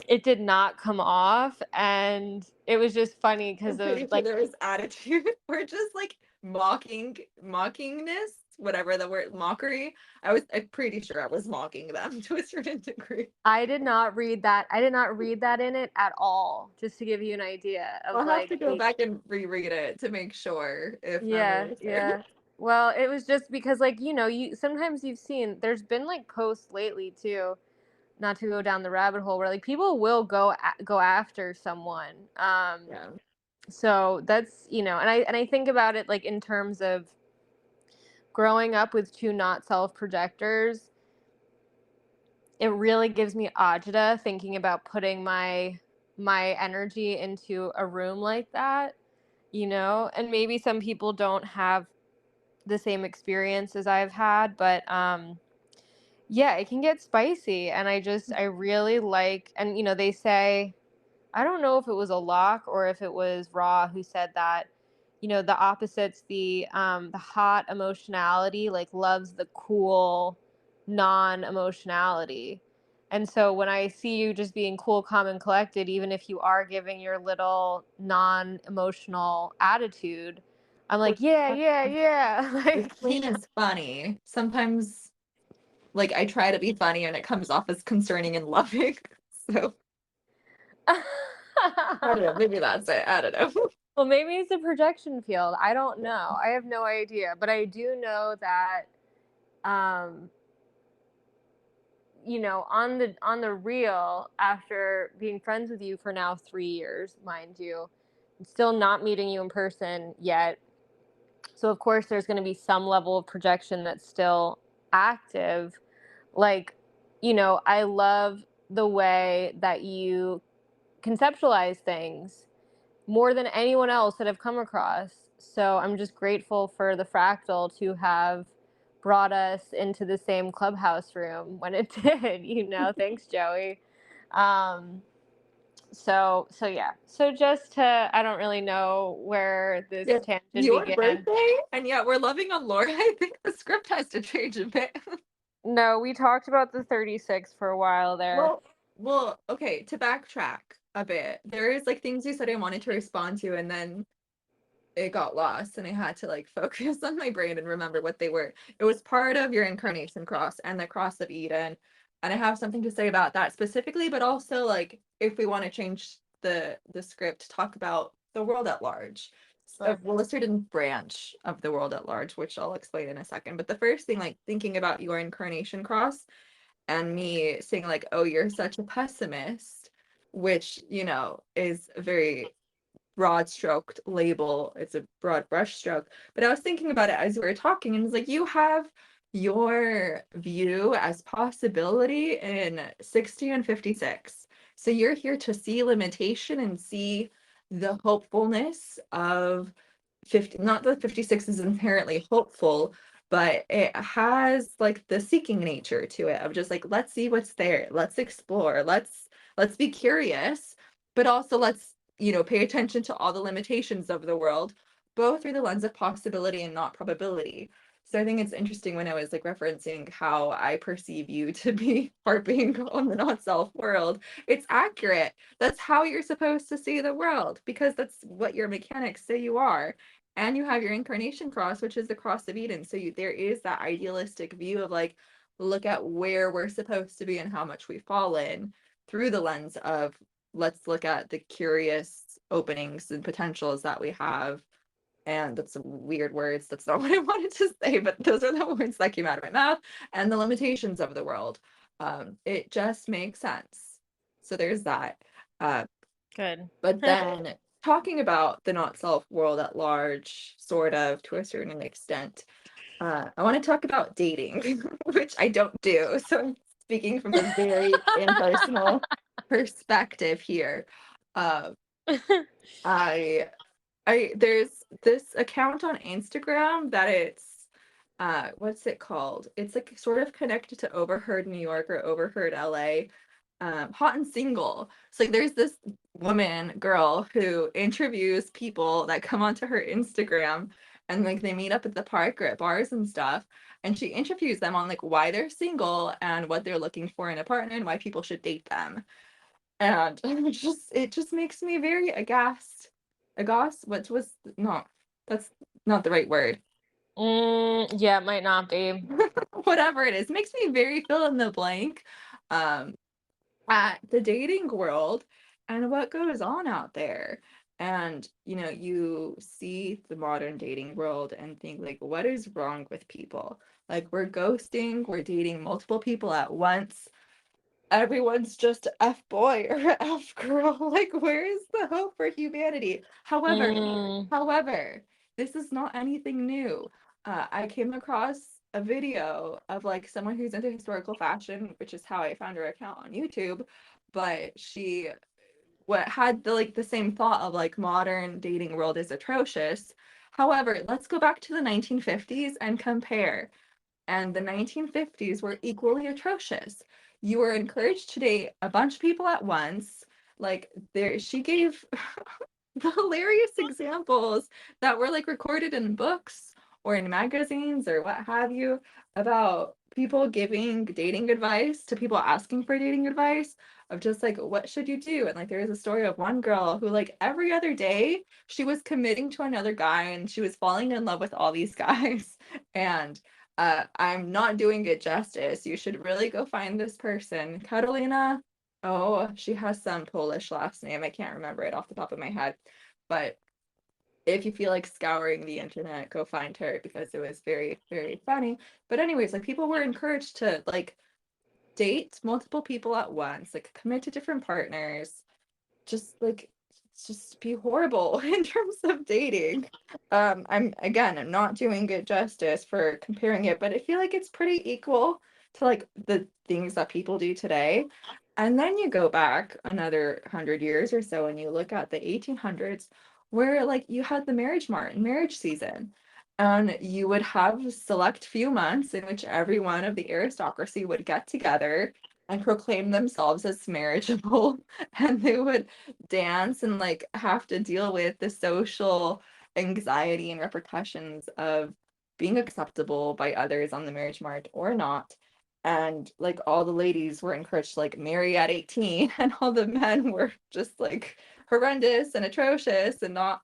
it did not come off, and it was just funny because I'm of pretty sure like, there was attitude. We're just like mockingness, whatever the word mockery. I'm pretty sure I was mocking them to a certain degree. I did not read that in it at all, just to give you an idea of I'll have like to go the. back and reread it to make sure if Yeah, memory serves. yeah. Well, it was just because like, you sometimes you've seen there's been like posts lately too, not to go down the rabbit hole, where like people will go after someone. Yeah. So that's, and I think about it like in terms of growing up with two not self projectors. It really gives me agita thinking about putting my energy into a room like that, and maybe some people don't have the same experience as I've had, but yeah, it can get spicy, and I really like, and they say, I don't know if it was a lock or if it was Raw who said that, the opposites, the hot emotionality like loves the cool non-emotionality. And so when I see you just being cool, calm, and collected, even if you are giving your little non-emotional attitude, I'm like, Which yeah, yeah, yeah. which Like, Queen is funny. Sometimes like I try to be funny and it comes off as concerning and loving. So I don't know, maybe that's it. I don't know. well, maybe it's a projection field. I don't know. I have no idea, but I do know that, um, on the real, after being friends with you for now 3 years, mind you, and still not meeting you in person yet. So of course there's going to be some level of projection that's still active. Like, I love the way that you conceptualize things more than anyone else that I've come across. So I'm just grateful for the fractal to have brought us into the same clubhouse room when it did. Thanks, Joey. Um, so yeah. So just to, I don't really know where this Yeah. tangent Your began. birthday, and yet we're loving on Laura. I think the script has to change a bit. No, we talked about the 36 for a while there. Well, well, okay, to backtrack a bit, there is like things you said I wanted to respond to, and then it got lost, and I had to like focus on my brain and remember what they were. It was part of your incarnation cross and the cross of Eden, and I have something to say about that specifically, but also like if we want to change the script, talk about the world at large. Sure. Well, a certain branch of the world at large, which I'll explain in a second. But the first thing, like thinking about your incarnation cross and me saying like, oh, you're such a pessimist, which, is a very broad stroked label. It's a broad brush stroke. But I was thinking about it as we were talking, and it's like, you have your view as possibility in 60 and 56. So you're here to see limitation and see the hopefulness of 50. Not that 56 is inherently hopeful, but it has like the seeking nature to it of just like, let's see what's there, let's explore, let's be curious, but also let's, pay attention to all the limitations of the world, both through the lens of possibility and not probability. So I think it's interesting when I was like referencing how I perceive you to be harping on the not self world. It's accurate. That's how you're supposed to see the world because that's what your mechanics say you are. And you have your incarnation cross, which is the cross of Eden. So there is that idealistic view of like, look at where we're supposed to be and how much we've fallen through the lens of let's look at the curious openings and potentials that we have. And that's some weird words. That's not what I wanted to say, but those are the words that came out of my mouth. And the limitations of the world. It just makes sense. So there's that. Uh, Good. but then talking about the not self world at large, sort of to a certain extent, I want to talk about dating, which I don't do. So I'm speaking from a very impersonal perspective here. Uh, I there's this account on Instagram that it's what's it called? It's like sort of connected to Overheard New York or Overheard LA. Hot and Single. So like there's this girl who interviews people that come onto her Instagram and like they meet up at the park or at bars and stuff. And she interviews them on like why they're single and what they're looking for in a partner and why people should date them. And it just makes me very aghast. Aghast? What was not that's not the right word. Yeah, it might not be. Whatever it is, makes me very fill in the blank. Um, at the dating world and what goes on out there. And, you see the modern dating world and think, like, what is wrong with people? Like, we're ghosting, we're dating multiple people at once. Everyone's just a F boy or a F girl. Like, where is the hope for humanity? Mm, However, this is not anything new. I came across a video of like someone who's into historical fashion, which is how I found her account on YouTube. But she what had the same thought of like modern dating world is atrocious. However, let's go back to the 1950s and compare. And the 1950s were equally atrocious. You were encouraged to date a bunch of people at once. Like she gave hilarious examples that were like recorded in books or in magazines or what have you about people giving dating advice to people asking for dating advice of just like what should you do. And like there is a story of one girl who like every other day she was committing to another guy and she was falling in love with all these guys. And I'm not doing it justice. You should really go find this person. Catalina. Oh, she has some Polish last name. I can't remember it off the top of my head. But if you feel like scouring the internet, go find her because it was very, very funny. But anyways, like people were encouraged to like date multiple people at once, like commit to different partners, just be horrible in terms of dating. I'm not doing it justice for comparing it, but I feel like it's pretty equal to like the things that people do today. And then you go back another 100 years or so and you look at the 1800s where like you had the marriage season. And you would have select few months in which everyone of the aristocracy would get together and proclaim themselves as marriageable. And they would dance and like have to deal with the social anxiety and repercussions of being acceptable by others on the marriage mart or not. And like all the ladies were encouraged to like marry at 18 and all the men were just like horrendous and atrocious and not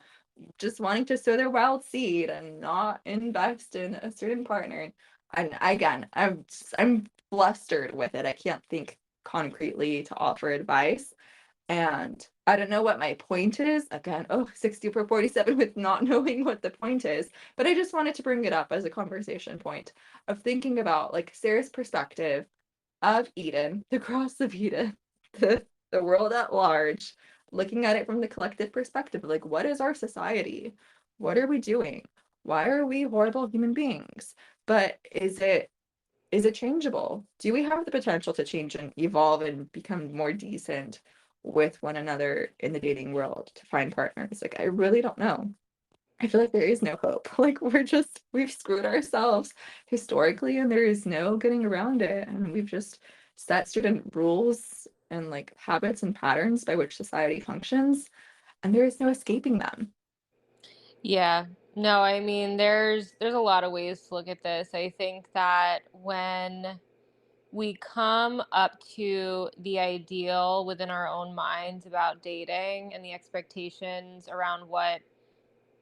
just wanting to sow their wild seed and not invest in a certain partner. And again, I'm flustered with it. I can't think concretely to offer advice. And I don't know what my point is. Again, 60 for 47 with not knowing what the point is. But I just wanted to bring it up as a conversation point of thinking about like Sarah's perspective of Eden, the cross of Eden, the world at large, looking at it from the collective perspective, like what is our society? What are we doing? Why are we horrible human beings? But is it is it changeable? Do we have the potential to change and evolve and become more decent with one another in the dating world to find partners? Like, I really don't know. I feel like there is no hope. Like, we've screwed ourselves historically, and there is no getting around it. And we've just set certain rules and like habits and patterns by which society functions, and there is no escaping them. Yeah. No, I mean there's a lot of ways to look at this. I think that when we come up to the ideal within our own minds about dating and the expectations around what,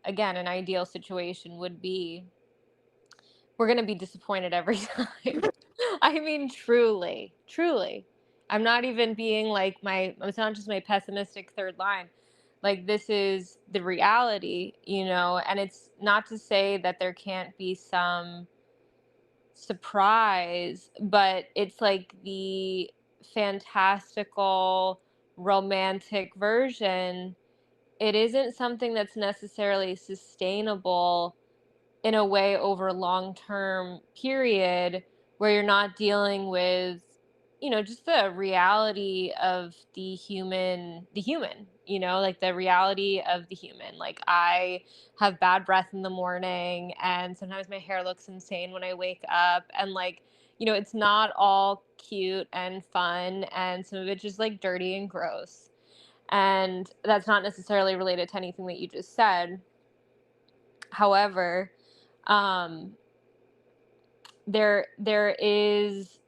again, an ideal situation would be, we're going to be disappointed every time. I mean, truly, truly. I'm not even being like it's not just my pessimistic third line. Like, this is the reality, and it's not to say that there can't be some surprise, but it's like the fantastical romantic version. It isn't something that's necessarily sustainable in a way over a long term period, where you're not dealing with just the reality of the human, like the reality of the human. Like, I have bad breath in the morning, and sometimes my hair looks insane when I wake up, and like, it's not all cute and fun, and some of it's just like dirty and gross. And that's not necessarily related to anything that you just said. However, um there is,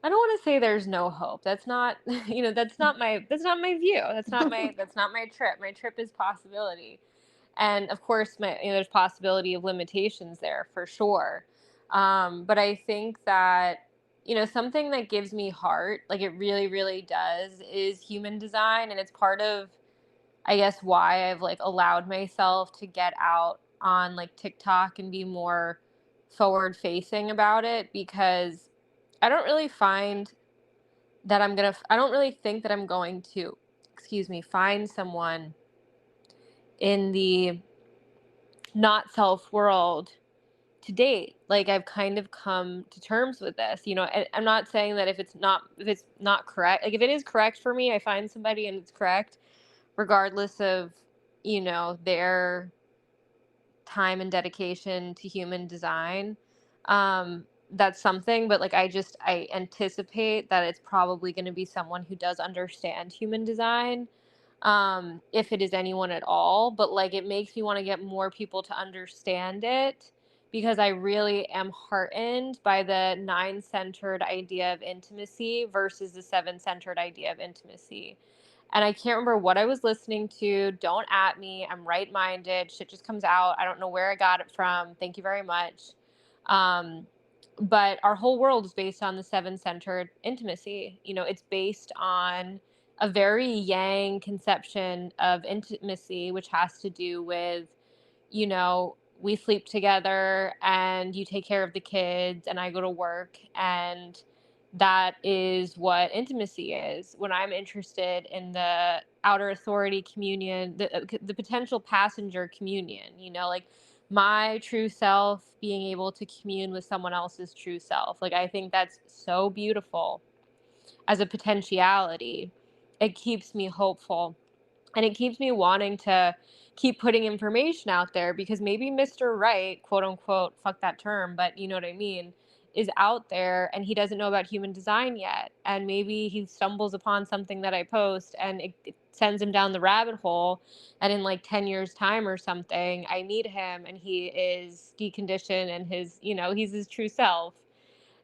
I don't want to say there's no hope. That's not that's not my view. That's not my trip. My trip is possibility. And of course, there's possibility of limitations there for sure. But I think that, something that gives me heart, like it really really does, is human design. And it's part of, I guess, why I've like allowed myself to get out on like TikTok and be more forward facing about it, because I don't really find I don't really think that I'm going to, excuse me, find someone in the not self world to date. Like, I've kind of come to terms with this. And I'm not saying that if it's not correct, like if it is correct for me, I find somebody and it's correct, regardless of, their time and dedication to human design. That's something, but like I anticipate that it's probably going to be someone who does understand human design, if it is anyone at all. But like, it makes me want to get more people to understand it, because I really am heartened by the nine centered idea of intimacy versus the seven centered idea of intimacy. And I can't remember what I was listening to. Don't at me. I'm right minded. Shit just comes out. I don't know where I got it from. Thank you very much. Um, but our whole world is based on the seven centered intimacy. It's based on a very yang conception of intimacy, which has to do with, we sleep together and you take care of the kids and I go to work. And that is what intimacy is. When I'm interested in the outer authority communion, the potential passenger communion, like my true self being able to commune with someone else's true self. Like, I think that's so beautiful as a potentiality. It keeps me hopeful, and it keeps me wanting to keep putting information out there, because maybe Mr. Right, quote unquote, fuck that term, but you know what I mean, is out there and he doesn't know about human design yet. And maybe he stumbles upon something that I post and it sends him down the rabbit hole. And in like 10 years' time or something, I meet him and he is deconditioned and he's his true self,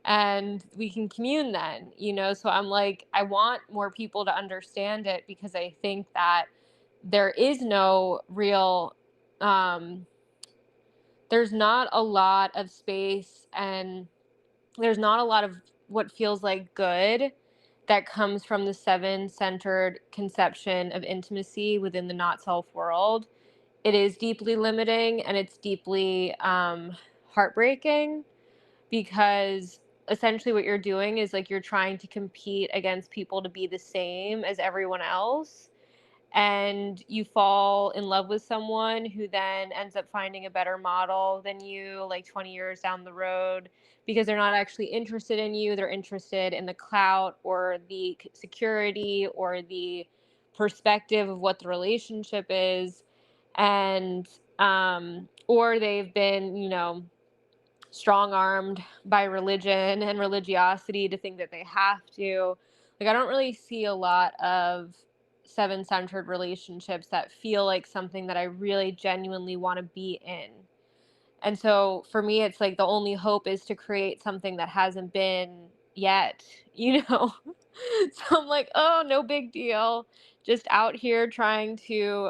and we can commune then. So I'm like, I want more people to understand it, because I think that there is no real um there's not a lot of space, and there's not a lot of what feels like good that comes from the seven centered conception of intimacy within the not self world. It is deeply limiting, and it's deeply heartbreaking, because essentially what you're doing is like you're trying to compete against people to be the same as everyone else. and you fall in love with someone who then ends up finding a better model than you like 20 years down the road, because they're not actually interested in you. They're interested in the clout or the security or the perspective of what the relationship is. And or they've been, strong armed by religion and religiosity to think that they have to. Like, I don't really see a lot of seven centered relationships that feel like something that I really genuinely want to be in. And so for me, it's like the only hope is to create something that hasn't been yet, you know? So I'm like, oh, no big deal. Just out here trying to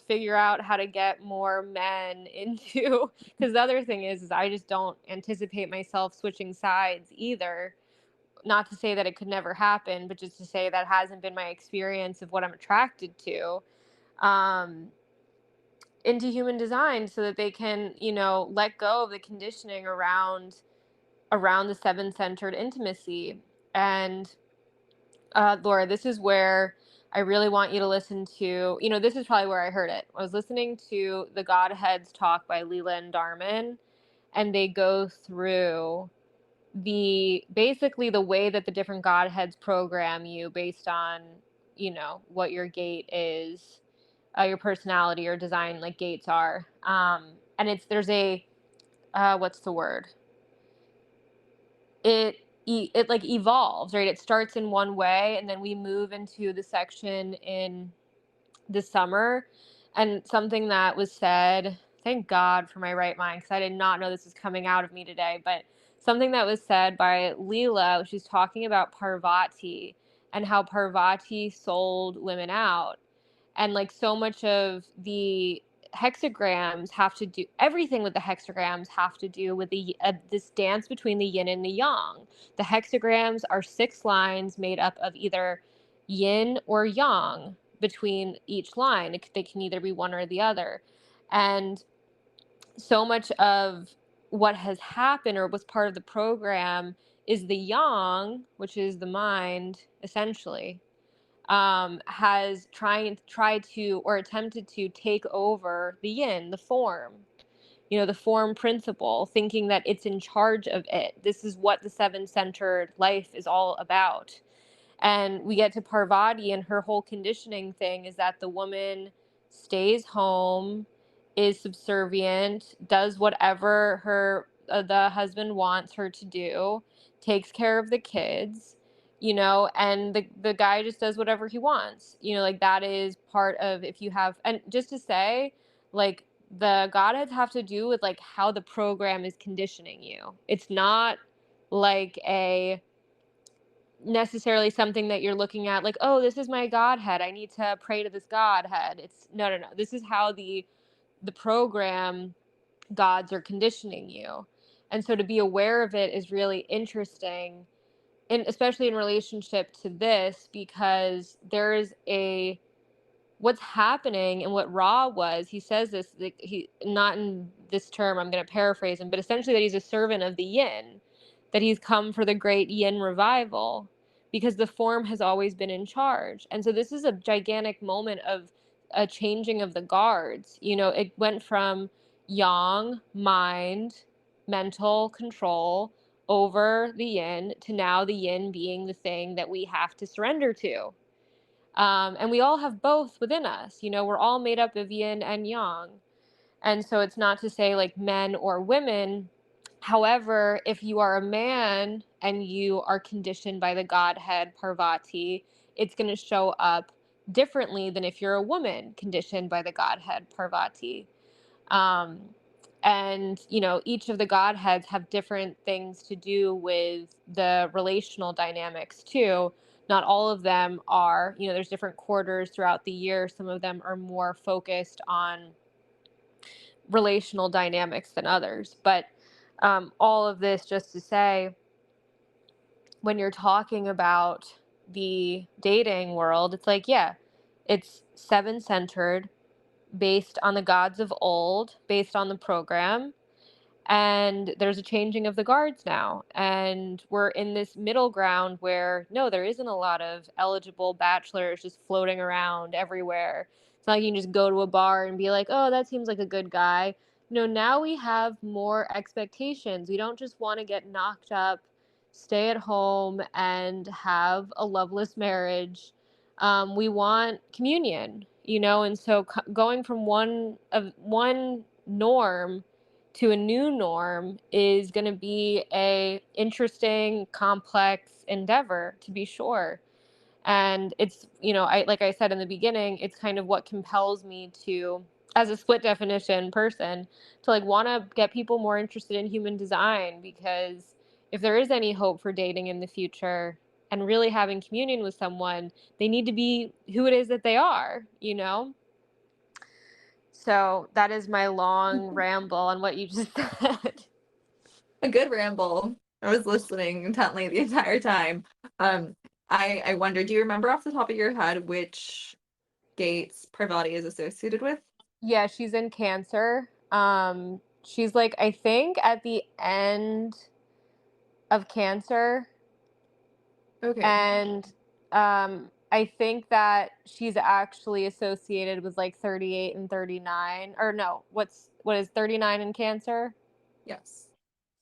figure out how to get more men into. Because the other thing is I just don't anticipate myself switching sides either. Not to say that it could never happen, but just to say that hasn't been my experience of what I'm attracted to. Um, into human design, so that they can, let go of the conditioning around the seven centered intimacy. And Laura, this is where I really want you to listen to, this is probably where I heard it. I was listening to the Godheads talk by Leela and Darman, and they go through basically the way that the different Godheads program you based on, what your gate is, your personality or design, like gates are. And there's a, what's the word? It like evolves, right? It starts in one way, and then we move into the section in the summer. And something that was said, thank God for my right mind, because I did not know this was coming out of me today, but something that was said by Leela, she's talking about Parvati and how Parvati sold women out. And like so much of the hexagrams have to do everything with the hexagrams have to do with this dance between the yin and the yang. The hexagrams are 6 lines made up of either yin or yang between each line. They can either be one or the other. And so much of what has happened or was part of the program is the yang, which is the mind essentially, has tried to or attempted to take over the yin, the form, the form principle, thinking that it's in charge of it. This is what the seven centered life is all about. And we get to Parvati, and her whole conditioning thing is that the woman stays home, is subservient, does whatever the husband wants her to do, takes care of the kids, and the guy just does whatever he wants. Like that is part of, if you have, and just to say, like, the Godheads have to do with like how the program is conditioning you. It's not like a necessarily something that you're looking at like, oh, this is my Godhead, I need to pray to this Godhead. It's no, no, no, this is how the program gods are conditioning you. And so to be aware of it is really interesting, and especially in relationship to this, because there is a what's happening. And what Ra was, he says this, like, he, not in this term, I'm going to paraphrase him, but essentially that he's a servant of the yin, that he's come for the great yin revival, because the form has always been in charge. And so this is a gigantic moment of a changing of the guards. It went from yang, mind, mental control, over the yin, to now the yin being the thing that we have to surrender to. And we all have both within us. We're all made up of yin and yang. And so it's not to say like men or women. However, if you are a man and you are conditioned by the Godhead Parvati, it's going to show up differently than if you're a woman conditioned by the Godhead Parvati. Um, and, each of the Godheads have different things to do with the relational dynamics too. Not all of them are, there's different quarters throughout the year. Some of them are more focused on relational dynamics than others. But all of this just to say, when you're talking about the dating world, it's like, yeah, it's seven centered, based on the gods of old, based on the program. And there's a changing of the guards now, and we're in this middle ground where no, there isn't a lot of eligible bachelors just floating around everywhere. It's not like you can just go to a bar and be like, oh, that seems like a good guy. No, now we have more expectations. We don't just want to get knocked up, stay at home, and have a loveless marriage. We want communion, and so going from one norm to a new norm is going to be a interesting, complex endeavor, to be sure. And it's, I like I said in the beginning, it's kind of what compels me to, as a split definition person, to like want to get people more interested in human design, because if there is any hope for dating in the future and really having communion with someone, they need to be who it is that they are. So that is my long ramble on what you just said. A good ramble. I was listening intently the entire time. Um, I wonder, do you remember off the top of your head which gates Parvati is associated with? Yeah, she's in Cancer. She's like, I think at the end of Cancer, Okay. and I think that she's actually associated with like 38 and 39, or no, what is 39 in Cancer? Yes.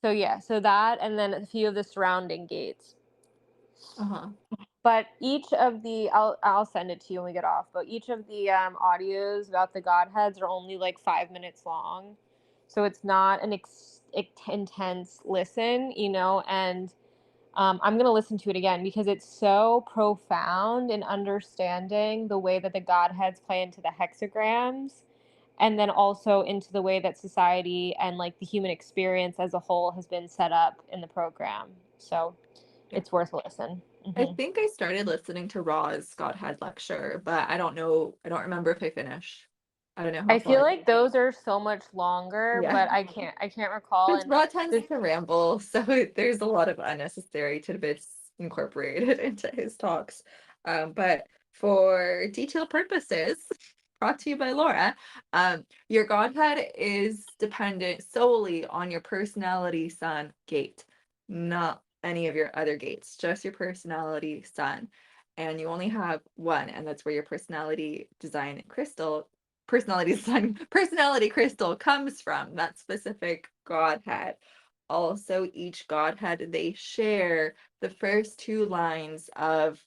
So yeah, so that, and then a few of the surrounding gates. Uh-huh. But each of the, I'll send it to you when we get off. But each of the audios about the Godheads are only like 5 minutes long, so it's not an intense listen, And I'm gonna listen to it again because it's so profound in understanding the way that the Godheads play into the hexagrams, and then also into the way that society and like the human experience as a whole has been set up in the program. So Yeah. it's worth a listen. I Hmm. think I started listening to Raw's Godhead lecture, but I don't know. I don't remember if I finished. I don't know how I feel far. like those are so much longer, Yeah. but I can't recall. Because And Raw tends this, to ramble, so there's a lot of unnecessary tidbits incorporated into his talks. But for detailed purposes, brought to you by Laura, your Godhead is dependent solely on your personality sun gate, not any of your other gates, just your personality sun. And you only have one, and that's where your personality design crystal personality crystal comes from, that specific godhead. Also, each godhead, they share the first two lines of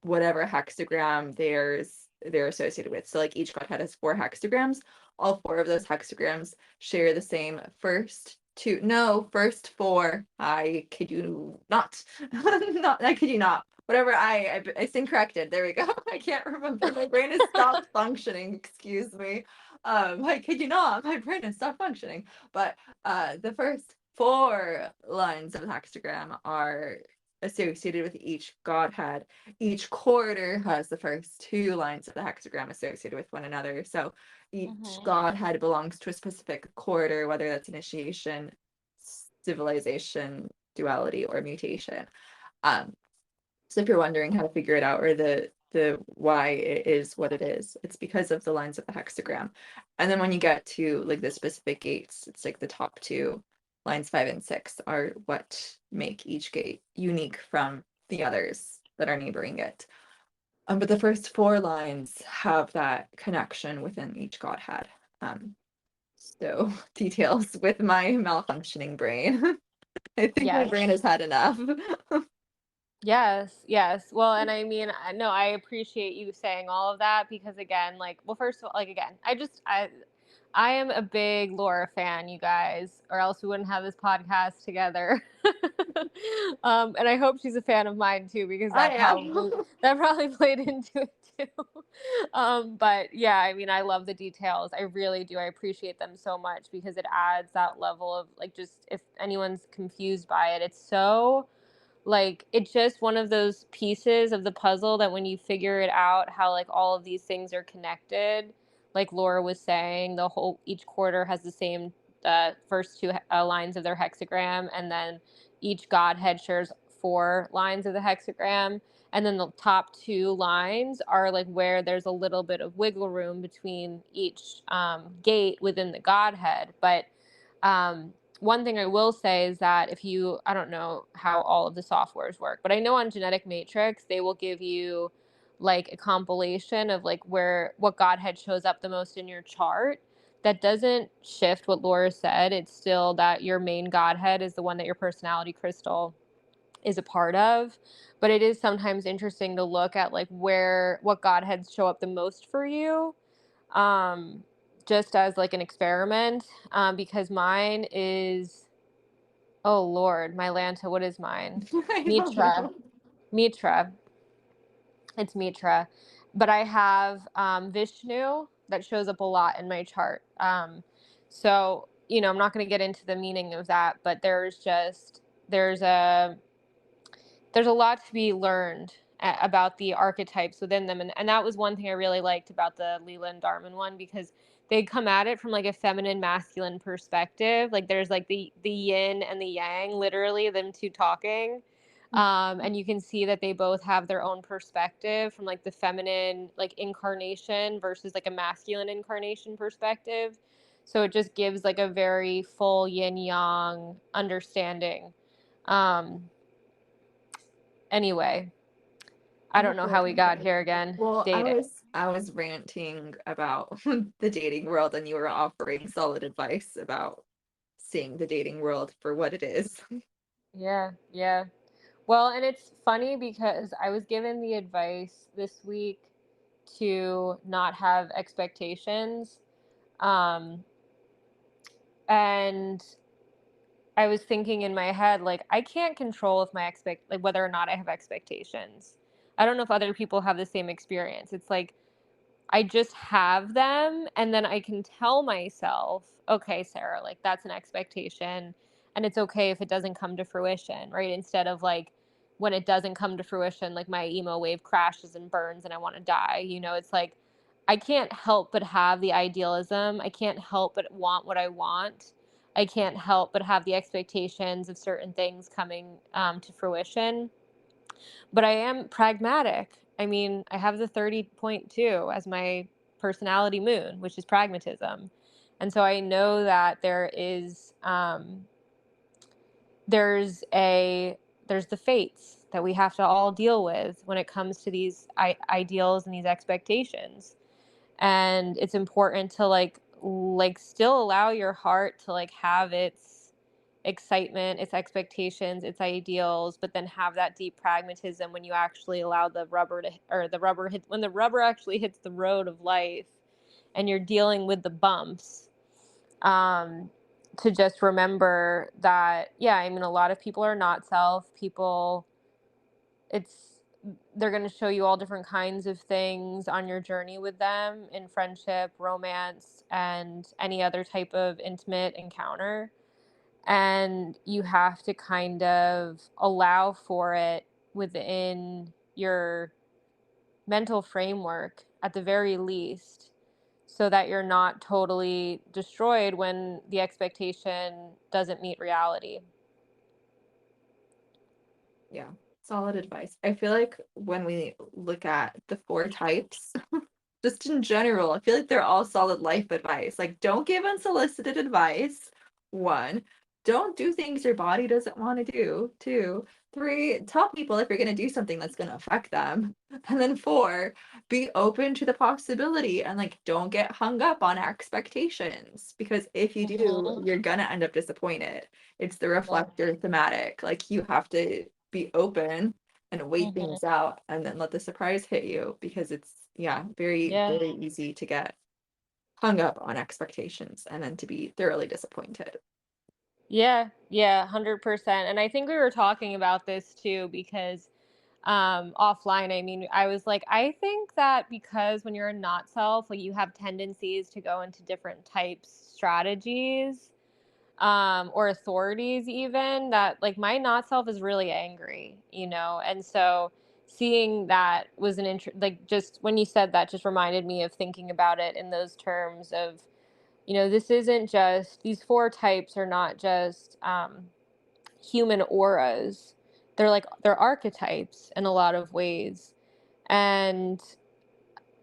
whatever hexagram they're associated with. So like each godhead has four hexagrams. All four of those hexagrams share the same first four. I kid you not. Not I kid you not. Whatever, I stand corrected. There we go. I can't remember. My brain has stopped functioning. Excuse me. I kid you not. My brain has stopped functioning. But the first four lines of the hexagram are associated with each godhead. Each quarter has the first two lines of the hexagram associated with one another. So each Mhm. godhead belongs to a specific quarter, whether that's initiation, civilization, duality, or mutation. Um, so if you're wondering how to figure it out, or the why it is what it is, it's because of the lines of the hexagram. And then when you get to like the specific gates, it's like the top two lines 5 and 6 are what make each gate unique from the others that are neighboring it. But the first four lines have that connection within each godhead. So details with my malfunctioning brain. I think my Yes. brain has had enough. Yes, yes. Well, and I mean, no, I appreciate you saying all of that because again, like, well, first of all, like again, I am a big Laura fan, you guys, or else we wouldn't have this podcast together. And I hope she's a fan of mine too because I that am. probably that probably played into it too. But yeah, I mean, I love the details. I really do. I appreciate them so much because it adds that level of like, just if anyone's confused by it, it's so like, it's just one of those pieces of the puzzle that when you figure it out, how like all of these things are connected, like Laura was saying, the whole each quarter has the same first two lines of their hexagram, and then each godhead shares four lines of the hexagram, and then the top two lines are like where there's a little bit of wiggle room between each gate within the godhead. But one thing I will say is that if you, I don't know how all of the softwares work, but I know on Genetic Matrix, they will give you like a compilation of like where what Godhead shows up the most in your chart. That doesn't shift what Laura said. It's still that your main Godhead is the one that your personality crystal is a part of. But it is sometimes interesting to look at like where what Godheads show up the most for you, um, just as like an experiment, because mine is, oh Lord, my Lanta, what is mine? I don't Mitra. know. Mitra. It's Mitra. But I have Vishnu that shows up a lot in my chart. So, I'm not going to get into the meaning of that, but there's a there's a lot to be learned about the archetypes within them, and that was one thing I really liked about the Leland Darman one, because they come at it from like a feminine masculine perspective. Like there's like the yin and the yang, literally them two talking, and you can see that they both have their own perspective from like the feminine like incarnation versus like a masculine incarnation perspective. So it just gives like a very full yin yang understanding. um Anyway, I don't know how we got here again. Well, I Dating. was I was ranting about the dating world, and you were offering solid advice about seeing the dating world for what it is. Yeah, yeah. Well, and it's funny because I was given the advice this week to not have expectations. Um, and I was thinking in my head, like, I can't control if like whether or not I have expectations. I don't know if other people have the same experience. It's like I just have them, and then I can tell myself, okay, Sarah, like that's an expectation, and it's okay if it doesn't come to fruition, right? Instead of like when it doesn't come to fruition, like my emo wave crashes and burns and I want to die. It's like I can't help but have the idealism. I can't help but want what I want. I can't help but have the expectations of certain things coming to fruition, but I am pragmatic. I mean, I have the 30.2 as my personality moon, which is pragmatism. And so I know that there's the fates that we have to all deal with when it comes to these ideals and these expectations. And it's important to like still allow your heart to like have its excitement, its expectations, its ideals, but then have that deep pragmatism when you actually allow the rubber to or the rubber hit when the rubber actually hits the road of life and you're dealing with the bumps. um to just remember that, yeah, I mean, a lot of people are not self people. It's They're going to show you all different kinds of things on your journey with them in friendship, romance, and any other type of intimate encounter. And you have to kind of allow for it within your mental framework at the very least, so that you're not totally destroyed when the expectation doesn't meet reality. Yeah, solid advice. I feel like when we look at the four types, just in general, I feel like they're all solid life advice. Like, don't give unsolicited advice. One, don't do things your body doesn't want to do. Two, three, tell people if you're going to do something that's going to affect them. And then four, be open to the possibility and like don't get hung up on expectations, because if you do, Hmm. you're going to end up disappointed. It's the Yeah. reflector thematic. Like, you have to be open and wait Hmm. things out and then let the surprise hit you, because it's, yeah, very Yeah. very easy to get hung up on expectations and then to be thoroughly disappointed. Yeah. Yeah. 100%. And I think we were talking about this too because offline, I mean, I was like, I think that because when you're a not self, like you have tendencies to go into different types strategies, or authorities, even that like my not self is really angry, and so seeing that was like just when you said that just reminded me of thinking about it in those terms of, this isn't just these four types are not just human auras. They're archetypes in a lot of ways. And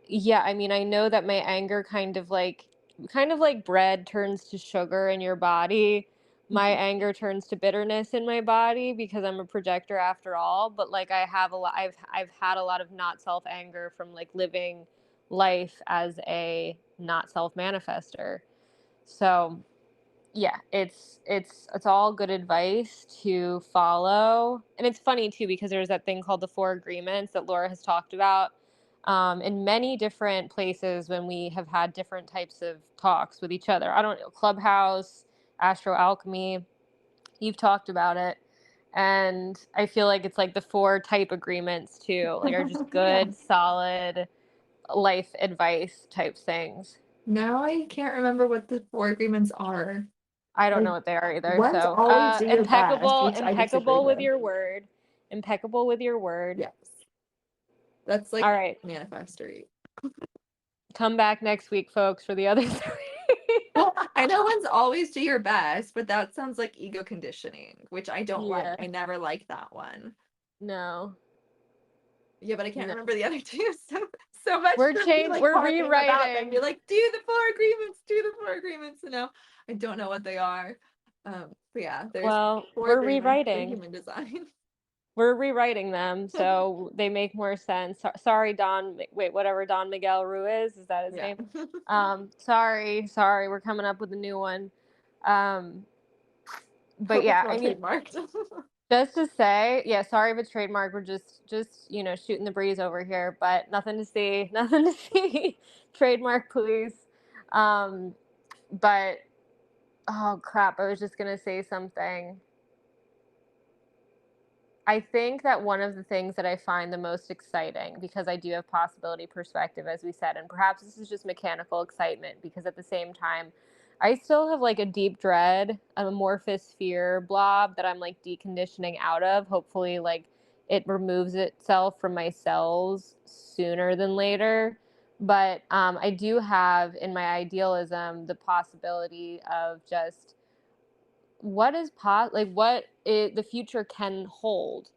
yeah, I mean, I know that my anger kind of like bread turns to sugar in your body. my anger turns to bitterness in my body because I'm a projector after all, but like I have a lot I've had a lot of not self anger from like living life as a not self manifester. So, yeah, it's all good advice to follow. And it's funny too because there's that thing called the four agreements that Laura has talked about in many different places when we have had different types of talks with each other. I don't know, Clubhouse, Astro Alchemy, you've talked about it. And I feel like it's like the four type agreements too, like are just Yeah. good, solid life advice type things. Now I can't remember what the four agreements are. I don't Like, know what they are either. one's So, always do your best, impeccable, which I disagree impeccable with with. your word, impeccable with your word. Yes. That's All like right, manifestory. come back next week, folks, for the other three. Well, I know one's always do your best, but that sounds like ego conditioning, which I don't like. Yeah, I never liked that one. no, Yeah, but I can't no. remember the other two. So much for me like We're harping about them. rewriting. You're like, do the four agreements, do the four agreements. And now I don't know what they are. But yeah, there's Well, four we're agreements for rewriting. human design. We're rewriting them so they make more sense. Sorry, Wait, whatever Don Miguel Ruiz, is that his Yeah. name? Sorry, we're coming up with a new one. Um, but Hope it's yeah, not I mean, trademarked. just to say, yeah, sorry if it's trademark. We're just shooting the breeze over here, but nothing to see, nothing to see. Trademark, please. Um, but oh crap, I was just gonna say something. I think that one of the things that I find the most exciting, because I do have possibility perspective, as we said, and perhaps this is just mechanical excitement, because at the same time, I still have like a deep dread, an amorphous fear blob that I'm like deconditioning out of. Hopefully, like it removes itself from my cells sooner than later. But I do have in my idealism the possibility of just what is the future can hold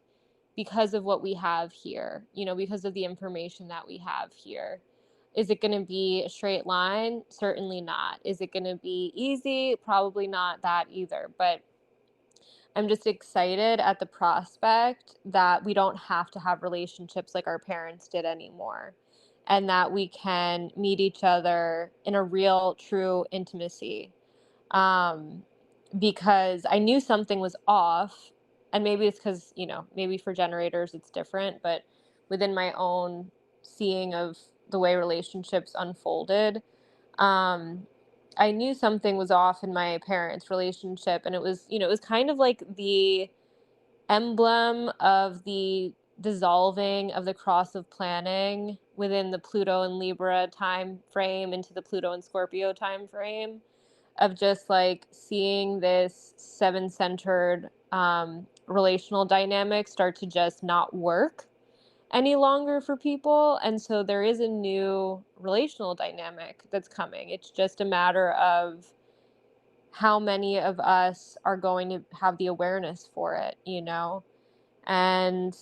because of what we have here, because of the information that we have here. Is it going to be a straight line? Certainly not. Is it going to be easy? Probably not that either. But I'm just excited at the prospect that we don't have to have relationships like our parents did anymore, and that we can meet each other in a real, true intimacy. Um, because I knew something was off, and maybe it's because, maybe for generators it's different, but within my own seeing of the way relationships unfolded, um, I knew something was off in my parents' relationship, and it was kind of like the emblem of the dissolving of the cross of planning within the Pluto and Libra time frame into the Pluto and Scorpio time frame, of just like seeing this seven centered relational dynamic start to just not work any longer for people. And so there is a new relational dynamic that's coming. It's just a matter of how many of us are going to have the awareness for it. And,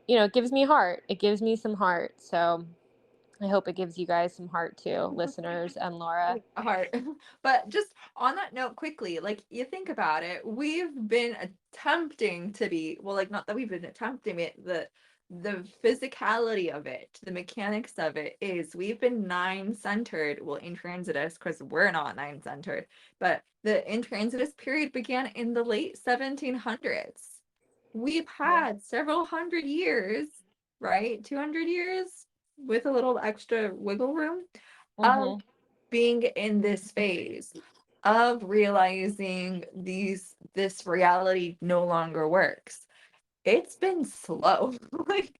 it gives me heart. It gives me some heart. So I hope it gives you guys some heart too, listeners and Laura. A heart. But just on that note, quickly, like you think about it, we've been attempting to be, well, like not that we've been attempting it, the physicality of it, the mechanics of it is we've been nine centered, well, in transitus, because we're not nine centered, but the intransitus period began in the late 1700s. We've Yeah. had several hundred years, right? 200 years with a little extra wiggle room of Mhm. being in this phase of realizing this reality no longer works. It's been slow. Like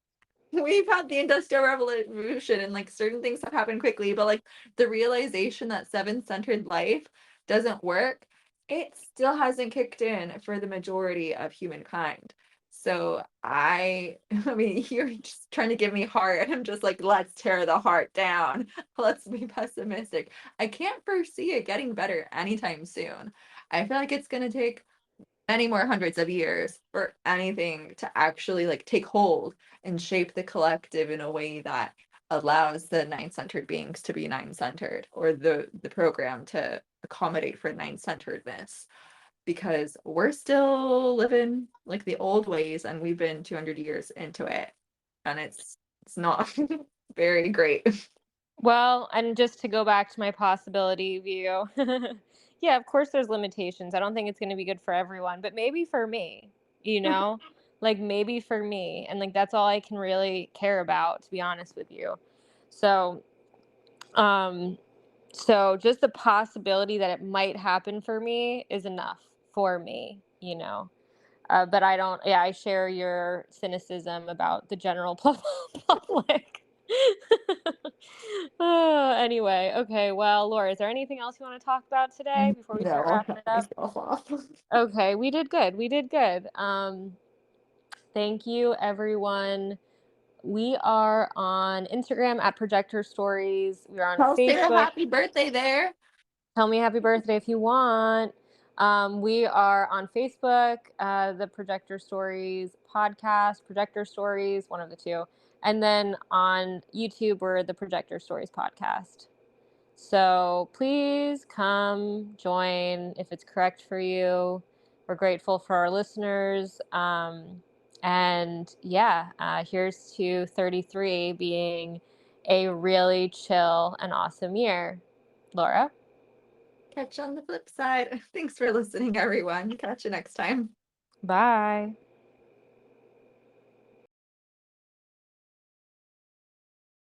we've had the industrial revolution and like certain things have happened quickly, but like the realization that seven-centered life doesn't work, it still hasn't kicked in for the majority of humankind. So I mean, you're just trying to give me heart. I'm just like, let's tear the heart down. Let's be pessimistic. I can't foresee it getting better anytime soon. I feel like it's gonna take many more hundreds of years for anything to actually like take hold and shape the collective in a way that allows the nine-centered beings to be nine-centered, or the program to accommodate for nine-centeredness. because we're still living like the old ways and we've been 200 years into it. And it's not very great. Well, and just to go back to my possibility view, yeah, of course there's limitations. I don't think it's going to be good for everyone, but maybe for me, you know, like maybe for me. And like that's all I can really care about, to be honest with you. So, um, so just the possibility that it might happen for me is enough for me, you know. But I don't, yeah, I share your cynicism about the general public. Anyway, okay. Well, Laura, is there anything else you want to talk about today before we No, start I'll wrapping cut it up? myself off. Okay, we did good. We did good. Thank you, everyone. We are on Instagram at Projector Stories. We're on Tell Sarah Facebook. happy birthday there. Tell me happy birthday if you want. We are on Facebook, the Projector Stories podcast, Projector Stories, one of the two. And then on YouTube, we're the Projector Stories podcast. So please come join if it's correct for you. We're grateful for our listeners. And yeah, here's to 33 being a really chill and awesome year. Laura? Catch you on the flip side. Thanks for listening, everyone. Catch you next time. Bye.